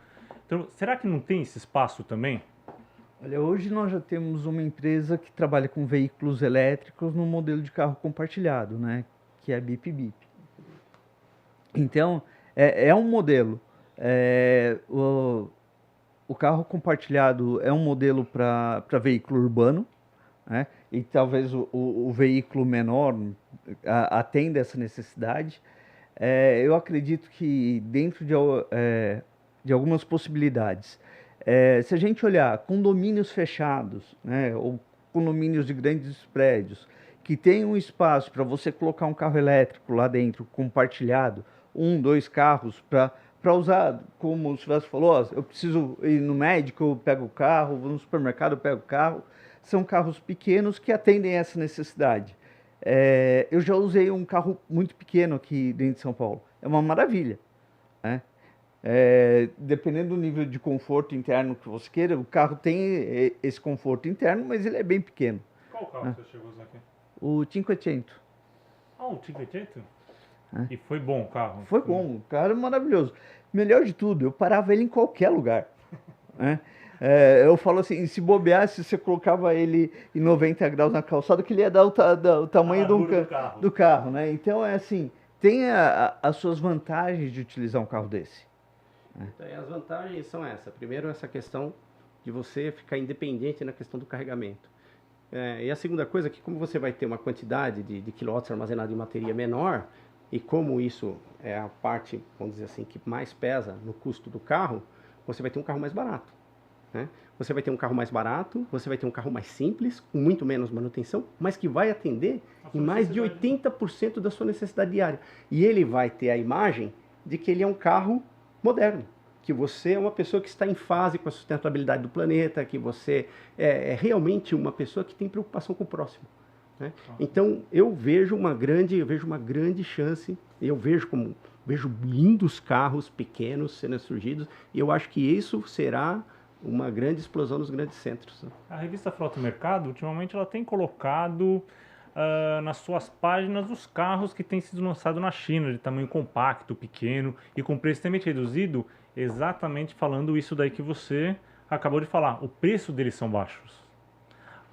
Então, será que não tem esse espaço também? Olha, hoje nós já temos uma empresa que trabalha com veículos elétricos no modelo de carro compartilhado, né? Que é a Bip Bip. Então, é um modelo. O carro compartilhado é um modelo para veículo urbano, né? E talvez o veículo menor atenda essa necessidade. Eu acredito que dentro de algumas possibilidades, se a gente olhar condomínios fechados, né, ou condomínios de grandes prédios, que tem um espaço para você colocar um carro elétrico lá dentro, compartilhado, 1, 2 carros, para usar, como o Silvestre falou, eu preciso ir no médico, eu pego o carro, vou no supermercado, eu pego o carro. São carros pequenos que atendem essa necessidade. Eu já usei um carro muito pequeno aqui dentro de São Paulo. É uma maravilha, né? Dependendo do nível de conforto interno que você queira, o carro tem esse conforto interno, mas ele é bem pequeno. Qual carro você chegou a usar aqui? O 500. O 500? E foi bom o carro? Foi bom, o carro é maravilhoso. Melhor de tudo, eu parava ele em qualquer lugar, né? Eu falo assim, se bobeasse, você colocava ele em 90 graus na calçada, que ele ia dar o tamanho do carro, né? Então, assim, tem as suas vantagens de utilizar um carro desse. Então, as vantagens são essas. Primeiro, essa questão de você ficar independente na questão do carregamento. E a segunda coisa é que, como você vai ter uma quantidade de quilowatts armazenado em bateria menor, e como isso é a parte, vamos dizer assim, que mais pesa no custo do carro, você vai ter um carro mais barato, né? Você vai ter um carro mais barato, você vai ter um carro mais simples, com muito menos manutenção, mas que vai atender em mais de 80% da sua necessidade diária. E ele vai ter a imagem de que ele é um carro moderno, que você é uma pessoa que está em fase com a sustentabilidade do planeta, que você é realmente uma pessoa que tem preocupação com o próximo, né? Então, eu vejo uma grande chance, eu vejo lindos carros pequenos sendo surgidos, e eu acho que isso será uma grande explosão nos grandes centros, né? A revista Frota Mercado, ultimamente, ela tem colocado nas suas páginas os carros que têm sido lançados na China, de tamanho compacto, pequeno e com preço extremamente reduzido, exatamente falando isso daí que você acabou de falar. O preço deles são baixos.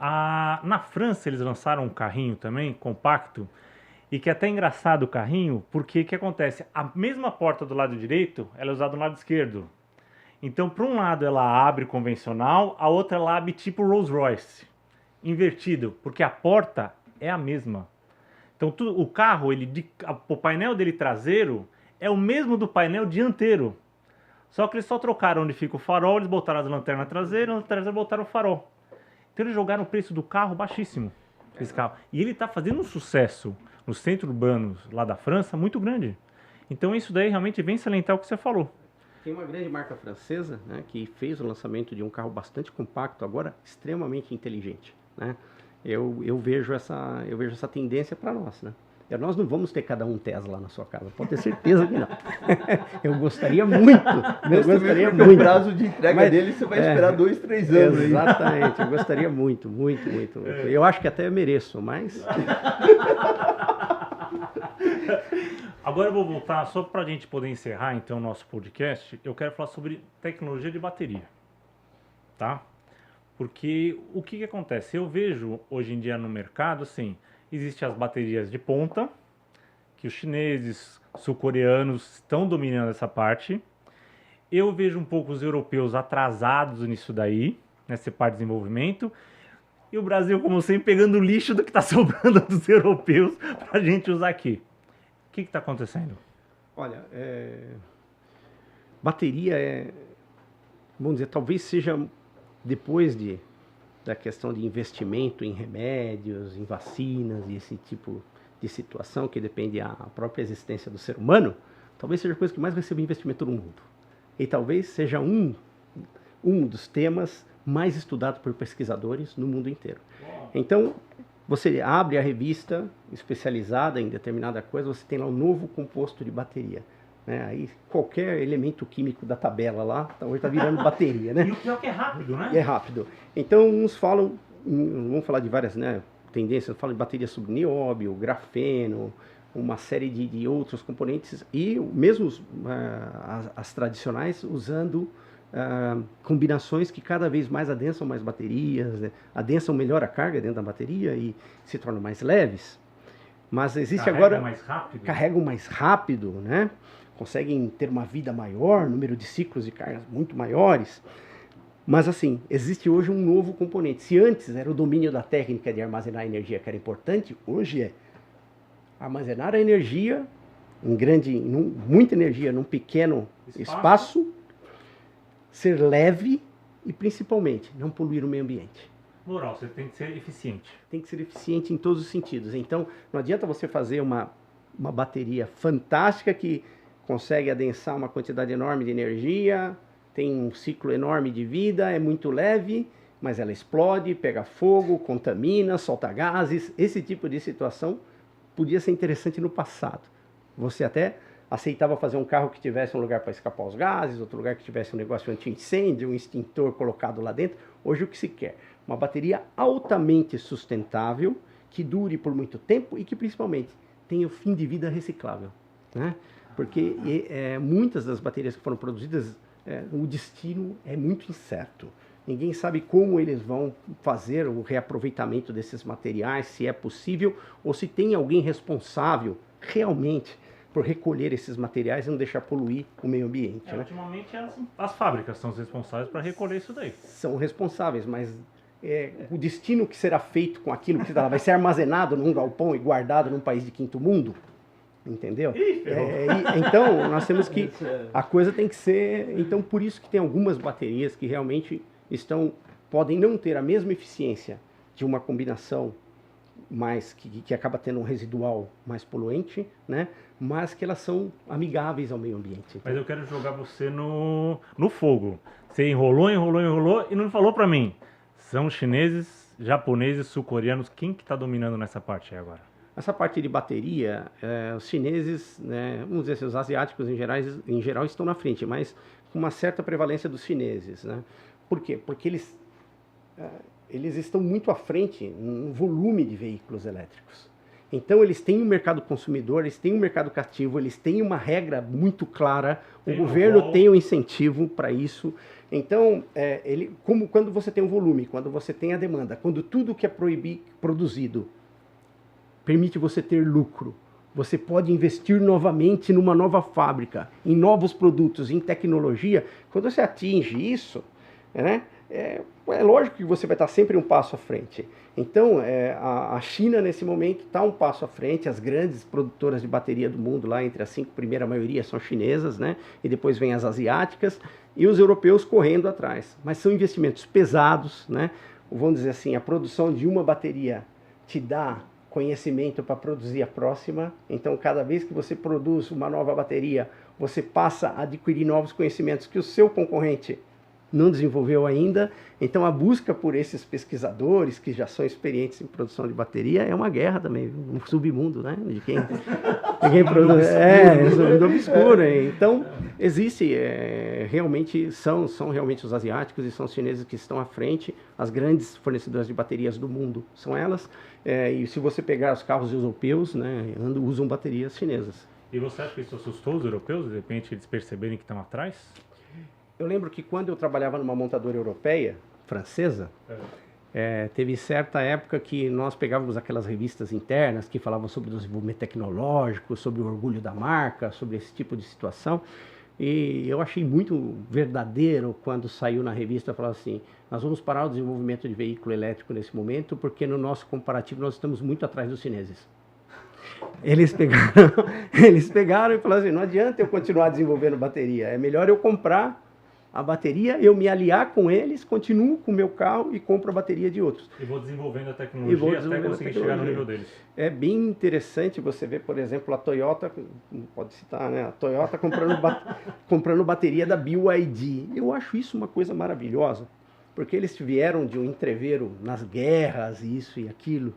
Na França eles lançaram um carrinho também, compacto, e que é até engraçado o carrinho, porque o que acontece? A mesma porta do lado direito, ela é usada do lado esquerdo. Então, para um lado ela abre convencional, a outra ela abre tipo Rolls Royce, invertido, porque a porta é a mesma. Então, o carro, o painel dele traseiro é o mesmo do painel dianteiro. Só que eles só trocaram onde fica o farol, eles botaram as lanternas traseiras, nas traseiras botaram o farol. Então eles jogaram o preço do carro baixíssimo. Esse carro. E ele está fazendo um sucesso nos centros urbanos lá da França muito grande. Então isso daí realmente vem salientar o que você falou. Tem uma grande marca francesa, né, que fez o lançamento de um carro bastante compacto, agora extremamente inteligente, né? Eu vejo essa tendência para nós, né? Nós não vamos ter cada um Tesla na sua casa, pode ter certeza que não. Eu gostaria muito, O prazo de entrega dele você vai esperar 2, 3 anos. Exatamente, eu gostaria muito. Eu acho que até mereço, mas... Agora eu vou voltar, só para a gente poder encerrar então o nosso podcast, eu quero falar sobre tecnologia de bateria, tá? Porque o que acontece? Eu vejo hoje em dia no mercado, assim, existem as baterias de ponta, que os chineses, sul-coreanos estão dominando essa parte. Eu vejo um pouco os europeus atrasados nisso daí, nessa parte de desenvolvimento. E o Brasil, como sempre, pegando o lixo do que está sobrando dos europeus para a gente usar aqui. O que está acontecendo? Olha, bateria vamos dizer, talvez seja depois da questão de investimento em remédios, em vacinas e esse tipo de situação que depende da própria existência do ser humano, talvez seja a coisa que mais recebe investimento no mundo. E talvez seja um dos temas mais estudados por pesquisadores no mundo inteiro. Então, você abre a revista especializada em determinada coisa, você tem lá um novo composto de bateria. Né? Aí qualquer elemento químico da tabela lá, hoje está virando bateria. Né? E o pior é que é rápido, né? É rápido. Então, uns falam, vamos falar de várias, né, tendências, falam de bateria sobre nióbio, grafeno, uma série de outros componentes, e mesmo as tradicionais usando combinações que cada vez mais adensam mais baterias, né? Adensam melhor a carga dentro da bateria e se tornam mais leves. Mas existe carregam mais rápido. Carregam mais rápido, né? Conseguem ter uma vida maior, número de ciclos de cargas muito maiores. Mas assim, existe hoje um novo componente. Se antes era o domínio da técnica de armazenar energia que era importante, hoje é armazenar a energia muita energia num pequeno espaço, ser leve e, principalmente, não poluir o meio ambiente. Moral, você tem que ser eficiente. Tem que ser eficiente em todos os sentidos. Então, não adianta você fazer uma bateria fantástica que consegue adensar uma quantidade enorme de energia, tem um ciclo enorme de vida, é muito leve, mas ela explode, pega fogo, contamina, solta gases. Esse tipo de situação podia ser interessante no passado. Você até aceitava fazer um carro que tivesse um lugar para escapar os gases, outro lugar que tivesse um negócio anti-incêndio, um extintor colocado lá dentro. Hoje o que se quer? Uma bateria altamente sustentável, que dure por muito tempo e que principalmente tenha o fim de vida reciclável. Né? Porque muitas das baterias que foram produzidas, o destino é muito incerto. Ninguém sabe como eles vão fazer o reaproveitamento desses materiais, se é possível, ou se tem alguém responsável realmente por recolher esses materiais e não deixar poluir o meio ambiente. Né? Ultimamente as fábricas são as responsáveis para recolher isso daí. São responsáveis, mas o destino que será feito com aquilo que vai ser armazenado num galpão e guardado num país de quinto mundo, entendeu? Então, nós temos que... A coisa tem que ser... Então, por isso que tem algumas baterias que realmente podem não ter a mesma eficiência de uma combinação mais que acaba tendo um residual mais poluente, né? Mas que elas são amigáveis ao meio ambiente. Então, mas eu quero jogar você no fogo. Você enrolou e não falou para mim. São chineses, japoneses, sul-coreanos. Quem que está dominando nessa parte aí agora? Essa parte de bateria, os chineses, né, vamos dizer assim, os asiáticos em geral estão na frente, mas com uma certa prevalência dos chineses. Né? Por quê? Porque eles eles estão muito à frente no volume de veículos elétricos. Então, eles têm um mercado consumidor, eles têm um mercado cativo, eles têm uma regra muito clara, o governo tem um incentivo para isso. Então, como quando você tem um volume, quando você tem a demanda, quando tudo que é produzido permite você ter lucro, você pode investir novamente numa nova fábrica, em novos produtos, em tecnologia. Quando você atinge isso, né, é lógico que você vai estar sempre um passo à frente. Então, a China, nesse momento, está um passo à frente. As grandes produtoras de bateria do mundo, lá entre as 5 primeiras, a maioria são chinesas, né? E depois vem as asiáticas, e os europeus correndo atrás. Mas são investimentos pesados, né? Vamos dizer assim, a produção de uma bateria te dá conhecimento para produzir a próxima. Então, cada vez que você produz uma nova bateria, você passa a adquirir novos conhecimentos que o seu concorrente não desenvolveu ainda. Então, a busca por esses pesquisadores que já são experientes em produção de bateria é uma guerra também, um submundo, né? De quem produz. Do obscuro. Então, existe, realmente, são realmente os asiáticos e são os chineses que estão à frente. As grandes fornecedoras de baterias do mundo são elas. E se você pegar os carros europeus, né, usam baterias chinesas. E você acha que isso assustou os europeus, de repente eles perceberem que estão atrás? Eu lembro que quando eu trabalhava numa montadora europeia, francesa, teve certa época que nós pegávamos aquelas revistas internas que falavam sobre o desenvolvimento tecnológico, sobre o orgulho da marca, sobre esse tipo de situação. E eu achei muito verdadeiro quando saiu na revista, falava assim, nós vamos parar o desenvolvimento de veículo elétrico nesse momento, porque no nosso comparativo nós estamos muito atrás dos chineses. Eles pegaram e falaram assim, não adianta eu continuar desenvolvendo bateria, é melhor eu comprar a bateria, eu me aliar com eles, continuo com o meu carro e compro a bateria de outros. E vou desenvolvendo a tecnologia até conseguir chegar no nível deles. É bem interessante você ver, por exemplo, a Toyota, pode citar, né? A Toyota comprando bateria da BYD. Eu acho isso uma coisa maravilhosa, porque eles vieram de um entreveiro nas guerras, isso e aquilo.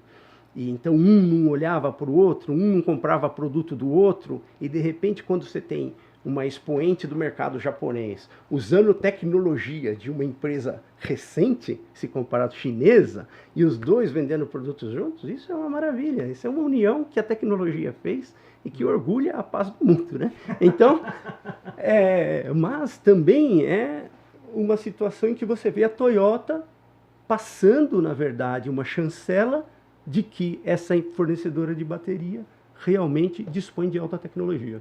E então um não olhava para o outro, um não comprava produto do outro, e de repente quando você tem uma expoente do mercado japonês, usando tecnologia de uma empresa recente, se comparado chinesa, e os dois vendendo produtos juntos, isso é uma maravilha. Isso é uma união que a tecnologia fez e que orgulha a paz do mundo, né? Então, mas também é uma situação em que você vê a Toyota passando, na verdade, uma chancela de que essa fornecedora de bateria realmente dispõe de alta tecnologia.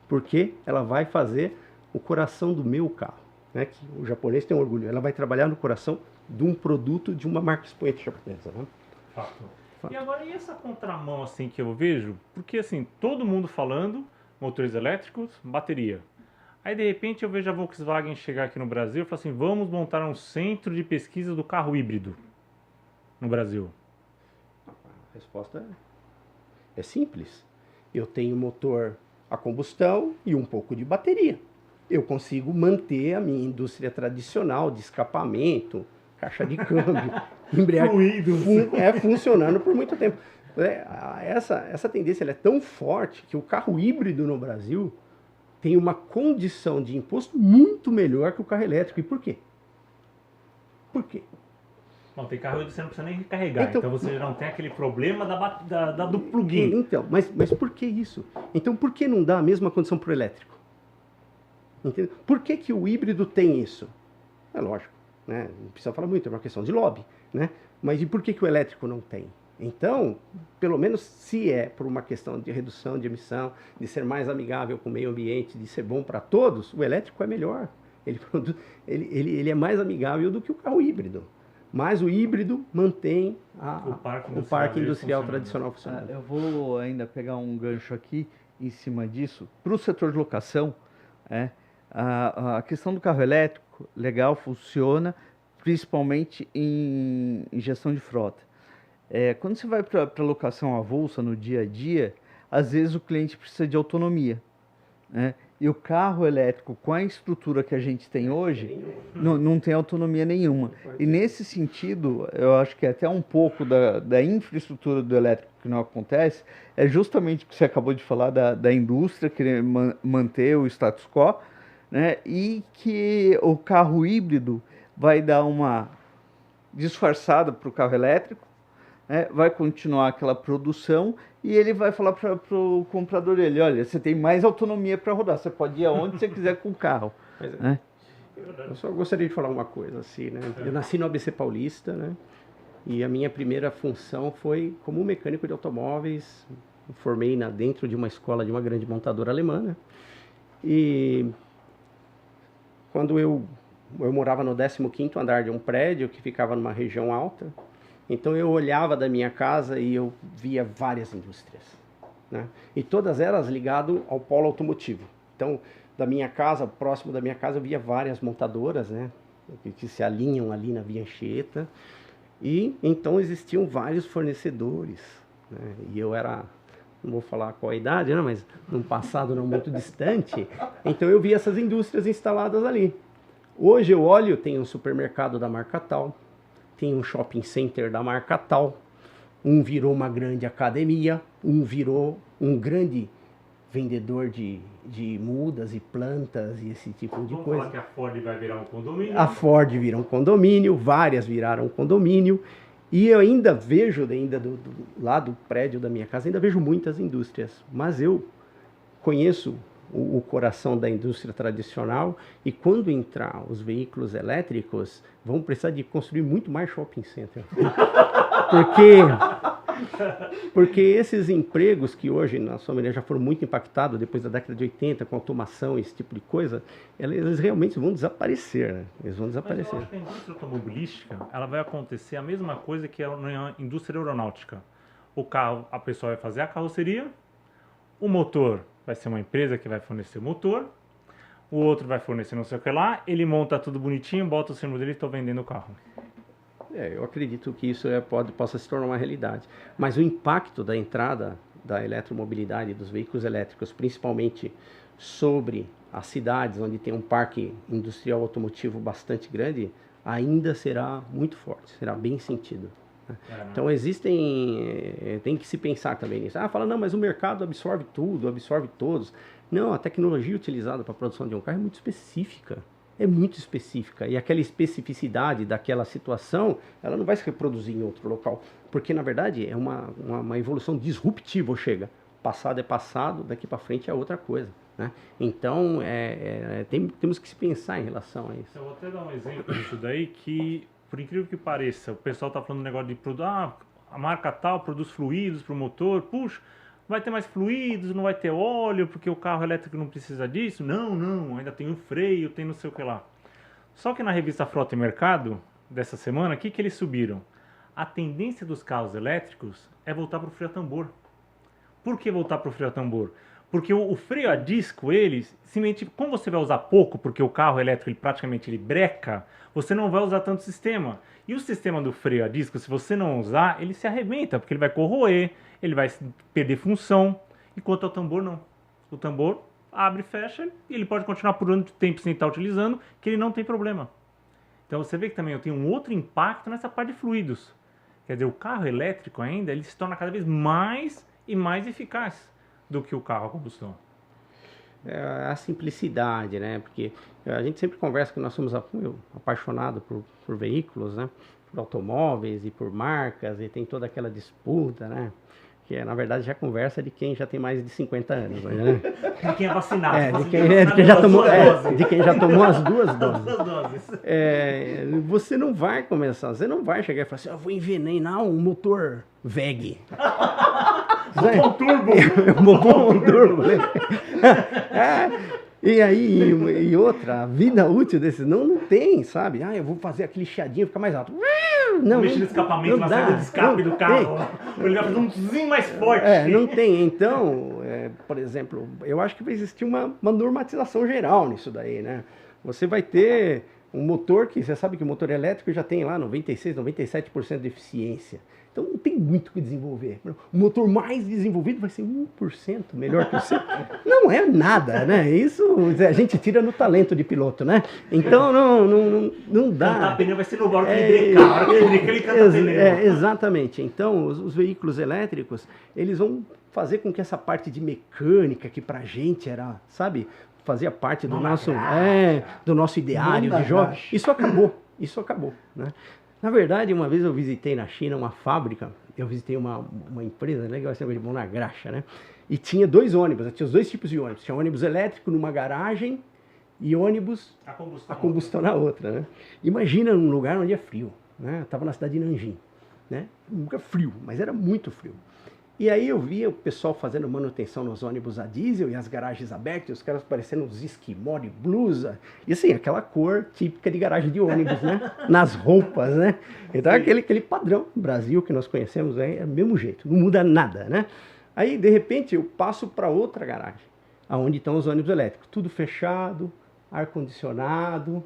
Porque ela vai fazer o coração do meu carro, né? Que o japonês tem um orgulho. Ela vai trabalhar no coração de um produto de uma marca expoente japonesa, né? Fato. E agora, e essa contramão assim que eu vejo? Porque assim, todo mundo falando, motores elétricos, bateria. Aí de repente eu vejo a Volkswagen chegar aqui no Brasil e falar assim, vamos montar um centro de pesquisa do carro híbrido no Brasil. A resposta é simples. Eu tenho motor a combustão e um pouco de bateria. Eu consigo manter a minha indústria tradicional de escapamento, caixa de câmbio, embreagem, funcionando por muito tempo. Essa tendência ela é tão forte que o carro híbrido no Brasil tem uma condição de imposto muito melhor que o carro elétrico. E por quê? Por quê? Bom, tem carro que você não precisa nem recarregar, então você não tem aquele problema do plug-in. Então, mas por que isso? Então, por que não dá a mesma condição para o elétrico? Entendeu? Por que o híbrido tem isso? É lógico, né? Não precisa falar muito, é uma questão de lobby, né? Mas e por que o elétrico não tem? Então, pelo menos se é por uma questão de redução de emissão, de ser mais amigável com o meio ambiente, de ser bom para todos, o elétrico é melhor. Ele é mais amigável do que o carro híbrido. Mas o híbrido mantém o parque industrial tradicional funcionando. Eu vou ainda pegar um gancho aqui em cima disso. Para o setor de locação, a questão do carro elétrico, legal, funciona, principalmente em gestão de frota. Quando você vai para a locação avulsa no dia a dia, às vezes o cliente precisa de autonomia, né? E o carro elétrico, com a estrutura que a gente tem hoje, não tem autonomia nenhuma. E nesse sentido, eu acho que até um pouco da infraestrutura do elétrico que não acontece, é justamente o que você acabou de falar da indústria querer manter o status quo, né? E que o carro híbrido vai dar disfarçada para o carro elétrico, né? Vai continuar aquela produção e ele vai falar para o comprador dele, olha, você tem mais autonomia para rodar, você pode ir aonde você quiser com o carro. Né? Eu só gostaria de falar uma coisa assim, né? Eu nasci no ABC Paulista, né? E a minha primeira função foi como mecânico de automóveis. Eu formei dentro de uma escola de uma grande montadora alemã, né? E quando eu morava no 15º andar de um prédio que ficava numa região alta, então eu olhava da minha casa e eu via várias indústrias, né? E todas elas ligadas ao polo automotivo. Então, da minha casa, próximo da minha casa, eu via várias montadoras, né? Que se alinham ali na Via Anchieta. E então existiam vários fornecedores, né? E eu era, não vou falar qual a idade, né? Mas num passado não muito distante, então eu via essas indústrias instaladas ali. Hoje eu olho, tem um supermercado da marca tal, tem um shopping center da marca tal, um virou uma grande academia, um virou um grande vendedor de mudas e plantas e esse tipo de Vamos coisa. falar que a Ford vai virar um condomínio? A Ford virou um condomínio, várias viraram um condomínio, e eu ainda vejo, lá do prédio da minha casa, ainda vejo muitas indústrias, mas eu conheço o coração da indústria tradicional, e quando entrar os veículos elétricos, vão precisar de construir muito mais shopping center. Porque esses empregos que hoje, na sua maneira, já foram muito impactados depois da década de 80, com automação, esse tipo de coisa, eles realmente vão desaparecer, né? Eles vão desaparecer. Mas eu acho que a indústria automobilística, ela vai acontecer a mesma coisa que na indústria aeronáutica. O carro, a pessoa vai fazer a carroceria, o motor vai ser uma empresa que vai fornecer o motor, o outro vai fornecer não sei o que lá, ele monta tudo bonitinho, bota o símbolo dele e estou vendendo o carro. Eu acredito que isso possa se tornar uma realidade. Mas o impacto da entrada da eletromobilidade dos veículos elétricos, principalmente sobre as cidades onde tem um parque industrial automotivo bastante grande, ainda será muito forte, será bem sentido. Então tem que se pensar também nisso. Fala, não, mas o mercado absorve tudo, absorve todos. Não, a tecnologia utilizada para a produção de um carro é muito específica. É muito específica. E aquela especificidade daquela situação, ela não vai se reproduzir em outro local. Porque, na verdade, é uma evolução disruptiva, chega. Passado é passado, daqui para frente é outra coisa. Né? Então, temos que se pensar em relação a isso. Eu vou até dar um exemplo disso daí que, por incrível que pareça, o pessoal está falando do negócio de produto, a marca tal produz fluidos para o motor, puxa, vai ter mais fluidos, não vai ter óleo, porque o carro elétrico não precisa disso. Não, ainda tem o freio, tem não sei o que lá. Só que na revista Frota e Mercado, dessa semana, o que eles subiram? A tendência dos carros elétricos é voltar para o freio a tambor. Por que voltar para o freio a tambor? Porque o freio a disco, simplesmente, como você vai usar pouco, porque o carro elétrico praticamente breca, você não vai usar tanto sistema. E o sistema do freio a disco, se você não usar, ele se arrebenta, porque ele vai corroer, ele vai perder função, enquanto o tambor não. O tambor abre e fecha, e ele pode continuar por muito tempo sem estar utilizando, que ele não tem problema. Então você vê que também eu tenho um outro impacto nessa parte de fluidos. Quer dizer, o carro elétrico ainda, ele se torna cada vez mais e mais eficaz do que o carro a combustão. A simplicidade, né? Porque a gente sempre conversa que nós somos apaixonados por veículos, né? Por automóveis e por marcas, e tem toda aquela disputa, né? Que na verdade já conversa de quem já tem mais de 50 anos, né? De quem é vacinado. De quem já tomou as duas doses. Você não vai começar, você não vai chegar e falar assim, eu vou envenenar um motor VEG. Motor turbo. E aí, e outra, a vida útil desses não tem, sabe? Eu vou fazer aquele chiadinho ficar mais alto. Não mexer no escapamento, na saída de escape do carro. Ele vai fazer um zinho mais forte. Não tem. Então, por exemplo, eu acho que vai existir uma normatização geral nisso daí, né? Você vai ter um motor que, você sabe que o motor elétrico já tem lá 96, 97% de eficiência. Então não tem muito o que desenvolver. O motor mais desenvolvido vai ser 1% melhor que o seu. Não é nada, né? Isso a gente tira no talento de piloto, né? Então não dá. Cantar pneu vai ser no hora que ele brecar. A hora que ele breca, ele canta pneu. Exatamente. Então os veículos elétricos, eles vão fazer com que essa parte de mecânica, que pra gente era, sabe, fazia parte do nosso ideário de jovem, isso acabou, né? Na verdade, uma vez eu visitei na China uma fábrica, eu visitei uma empresa, legal esse negócio de mão na graxa, né? E tinha 2 ônibus, tinha os 2 tipos de ônibus. Tinha ônibus elétrico numa garagem e ônibus a combustão na outra, né? Imagina num lugar onde é frio, né? Eu tava na cidade de Nanjing, né? Um lugar frio, mas era muito frio. E aí eu via o pessoal fazendo manutenção nos ônibus a diesel e as garagens abertas, e os caras parecendo uns esquimó de blusa, e assim, aquela cor típica de garagem de ônibus, né? Nas roupas, né? Então aquele padrão no Brasil que nós conhecemos é o mesmo jeito, não muda nada, né? Aí, de repente, eu passo para outra garagem, aonde estão os ônibus elétricos, tudo fechado, ar-condicionado,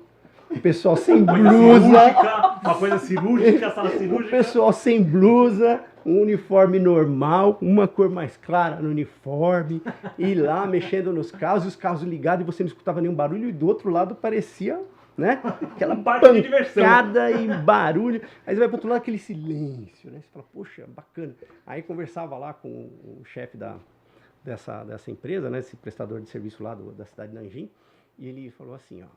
o pessoal sem blusa. Uma coisa cirúrgica, sala cirúrgica. O pessoal sem blusa, um uniforme normal, uma cor mais clara no uniforme, e lá mexendo nos carros, e os carros ligados e você não escutava nenhum barulho, e do outro lado parecia, né? Aquela pancada e barulho. Aí você vai para outro lado, aquele silêncio, né? Você fala, poxa, bacana. Aí conversava lá com o chefe dessa empresa, né? Esse prestador de serviço lá da cidade de Nanjing, e ele falou assim, ó,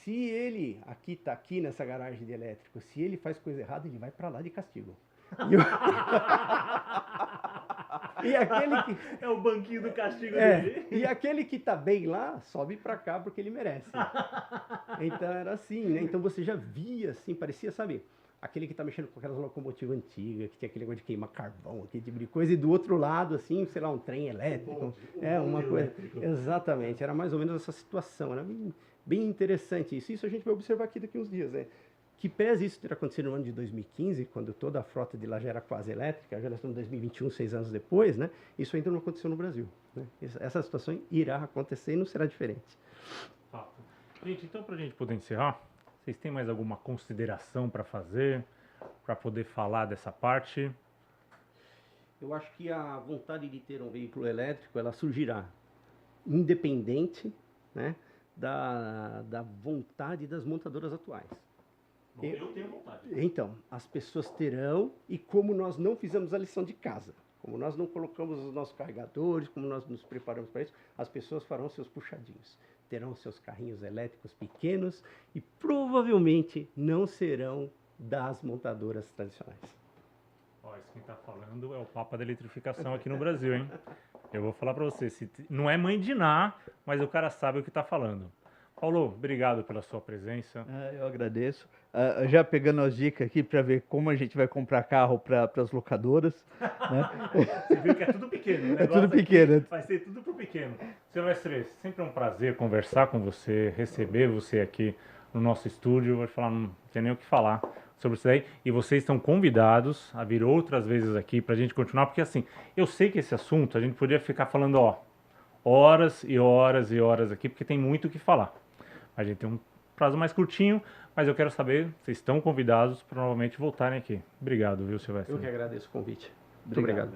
se ele tá aqui nessa garagem de elétrico, se ele faz coisa errada, ele vai para lá de castigo. E aquele que... É o banquinho do castigo dele. E aquele que tá bem lá, sobe para cá porque ele merece. Então era assim, né? Então você já via assim, parecia, sabe, aquele que tá mexendo com aquelas locomotivas antigas, que tinha aquele negócio de queimar carvão, aquele tipo de coisa, e do outro lado, assim, sei lá, um trem elétrico. Uma coisa. Elétrico. Exatamente, era mais ou menos essa situação, era bem interessante isso. Isso a gente vai observar aqui daqui uns dias, né? Que pese isso ter acontecido no ano de 2015, quando toda a frota de lá já era quase elétrica, já nós estamos em 2021, 6 anos depois, né? Isso ainda não aconteceu no Brasil, né? Essa situação irá acontecer e não será diferente. Fato. Gente, então para a gente poder encerrar, vocês têm mais alguma consideração para fazer, para poder falar dessa parte? Eu acho que a vontade de ter um veículo elétrico, ela surgirá independente, né, da vontade das montadoras atuais. Bom, eu tenho vontade. Então, as pessoas terão, e como nós não fizemos a lição de casa, como nós não colocamos os nossos carregadores, como nós nos preparamos para isso, as pessoas farão seus puxadinhos, terão seus carrinhos elétricos pequenos e provavelmente não serão das montadoras tradicionais. Ó, isso quem está falando é o Papa da eletrificação aqui no Brasil, hein? Eu vou falar para você, não é mãe de Ná, mas o cara sabe o que está falando. Paulo, obrigado pela sua presença. Eu agradeço. Já pegando as dicas aqui para ver como a gente vai comprar carro para as locadoras. Né? Você viu que é tudo pequeno, né? É tudo pequeno. Vai ser tudo pro pequeno. Silvestre, sempre é um prazer conversar com você, receber você aqui no nosso estúdio. Vou te falar, não tem nem o que falar sobre isso aí. E vocês estão convidados a vir outras vezes aqui para a gente continuar, porque assim, eu sei que esse assunto a gente podia ficar falando, ó, horas e horas e horas aqui, porque tem muito o que falar. A gente tem um prazo mais curtinho, mas eu quero saber, vocês estão convidados para novamente voltarem aqui. Obrigado, viu, Silvestre? Eu que agradeço o convite. Muito obrigado.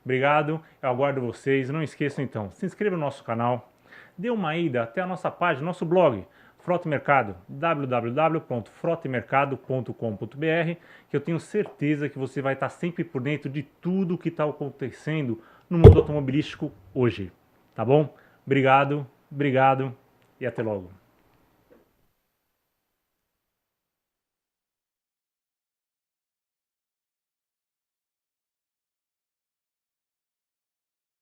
Obrigado, eu aguardo vocês. Não esqueçam então, se inscreva no nosso canal, dê uma ida até a nossa página, nosso blog, Frota Mercado, www.frotamercado.com.br, que eu tenho certeza que você vai estar sempre por dentro de tudo que está acontecendo no mundo automobilístico hoje. Tá bom? Obrigado e até logo.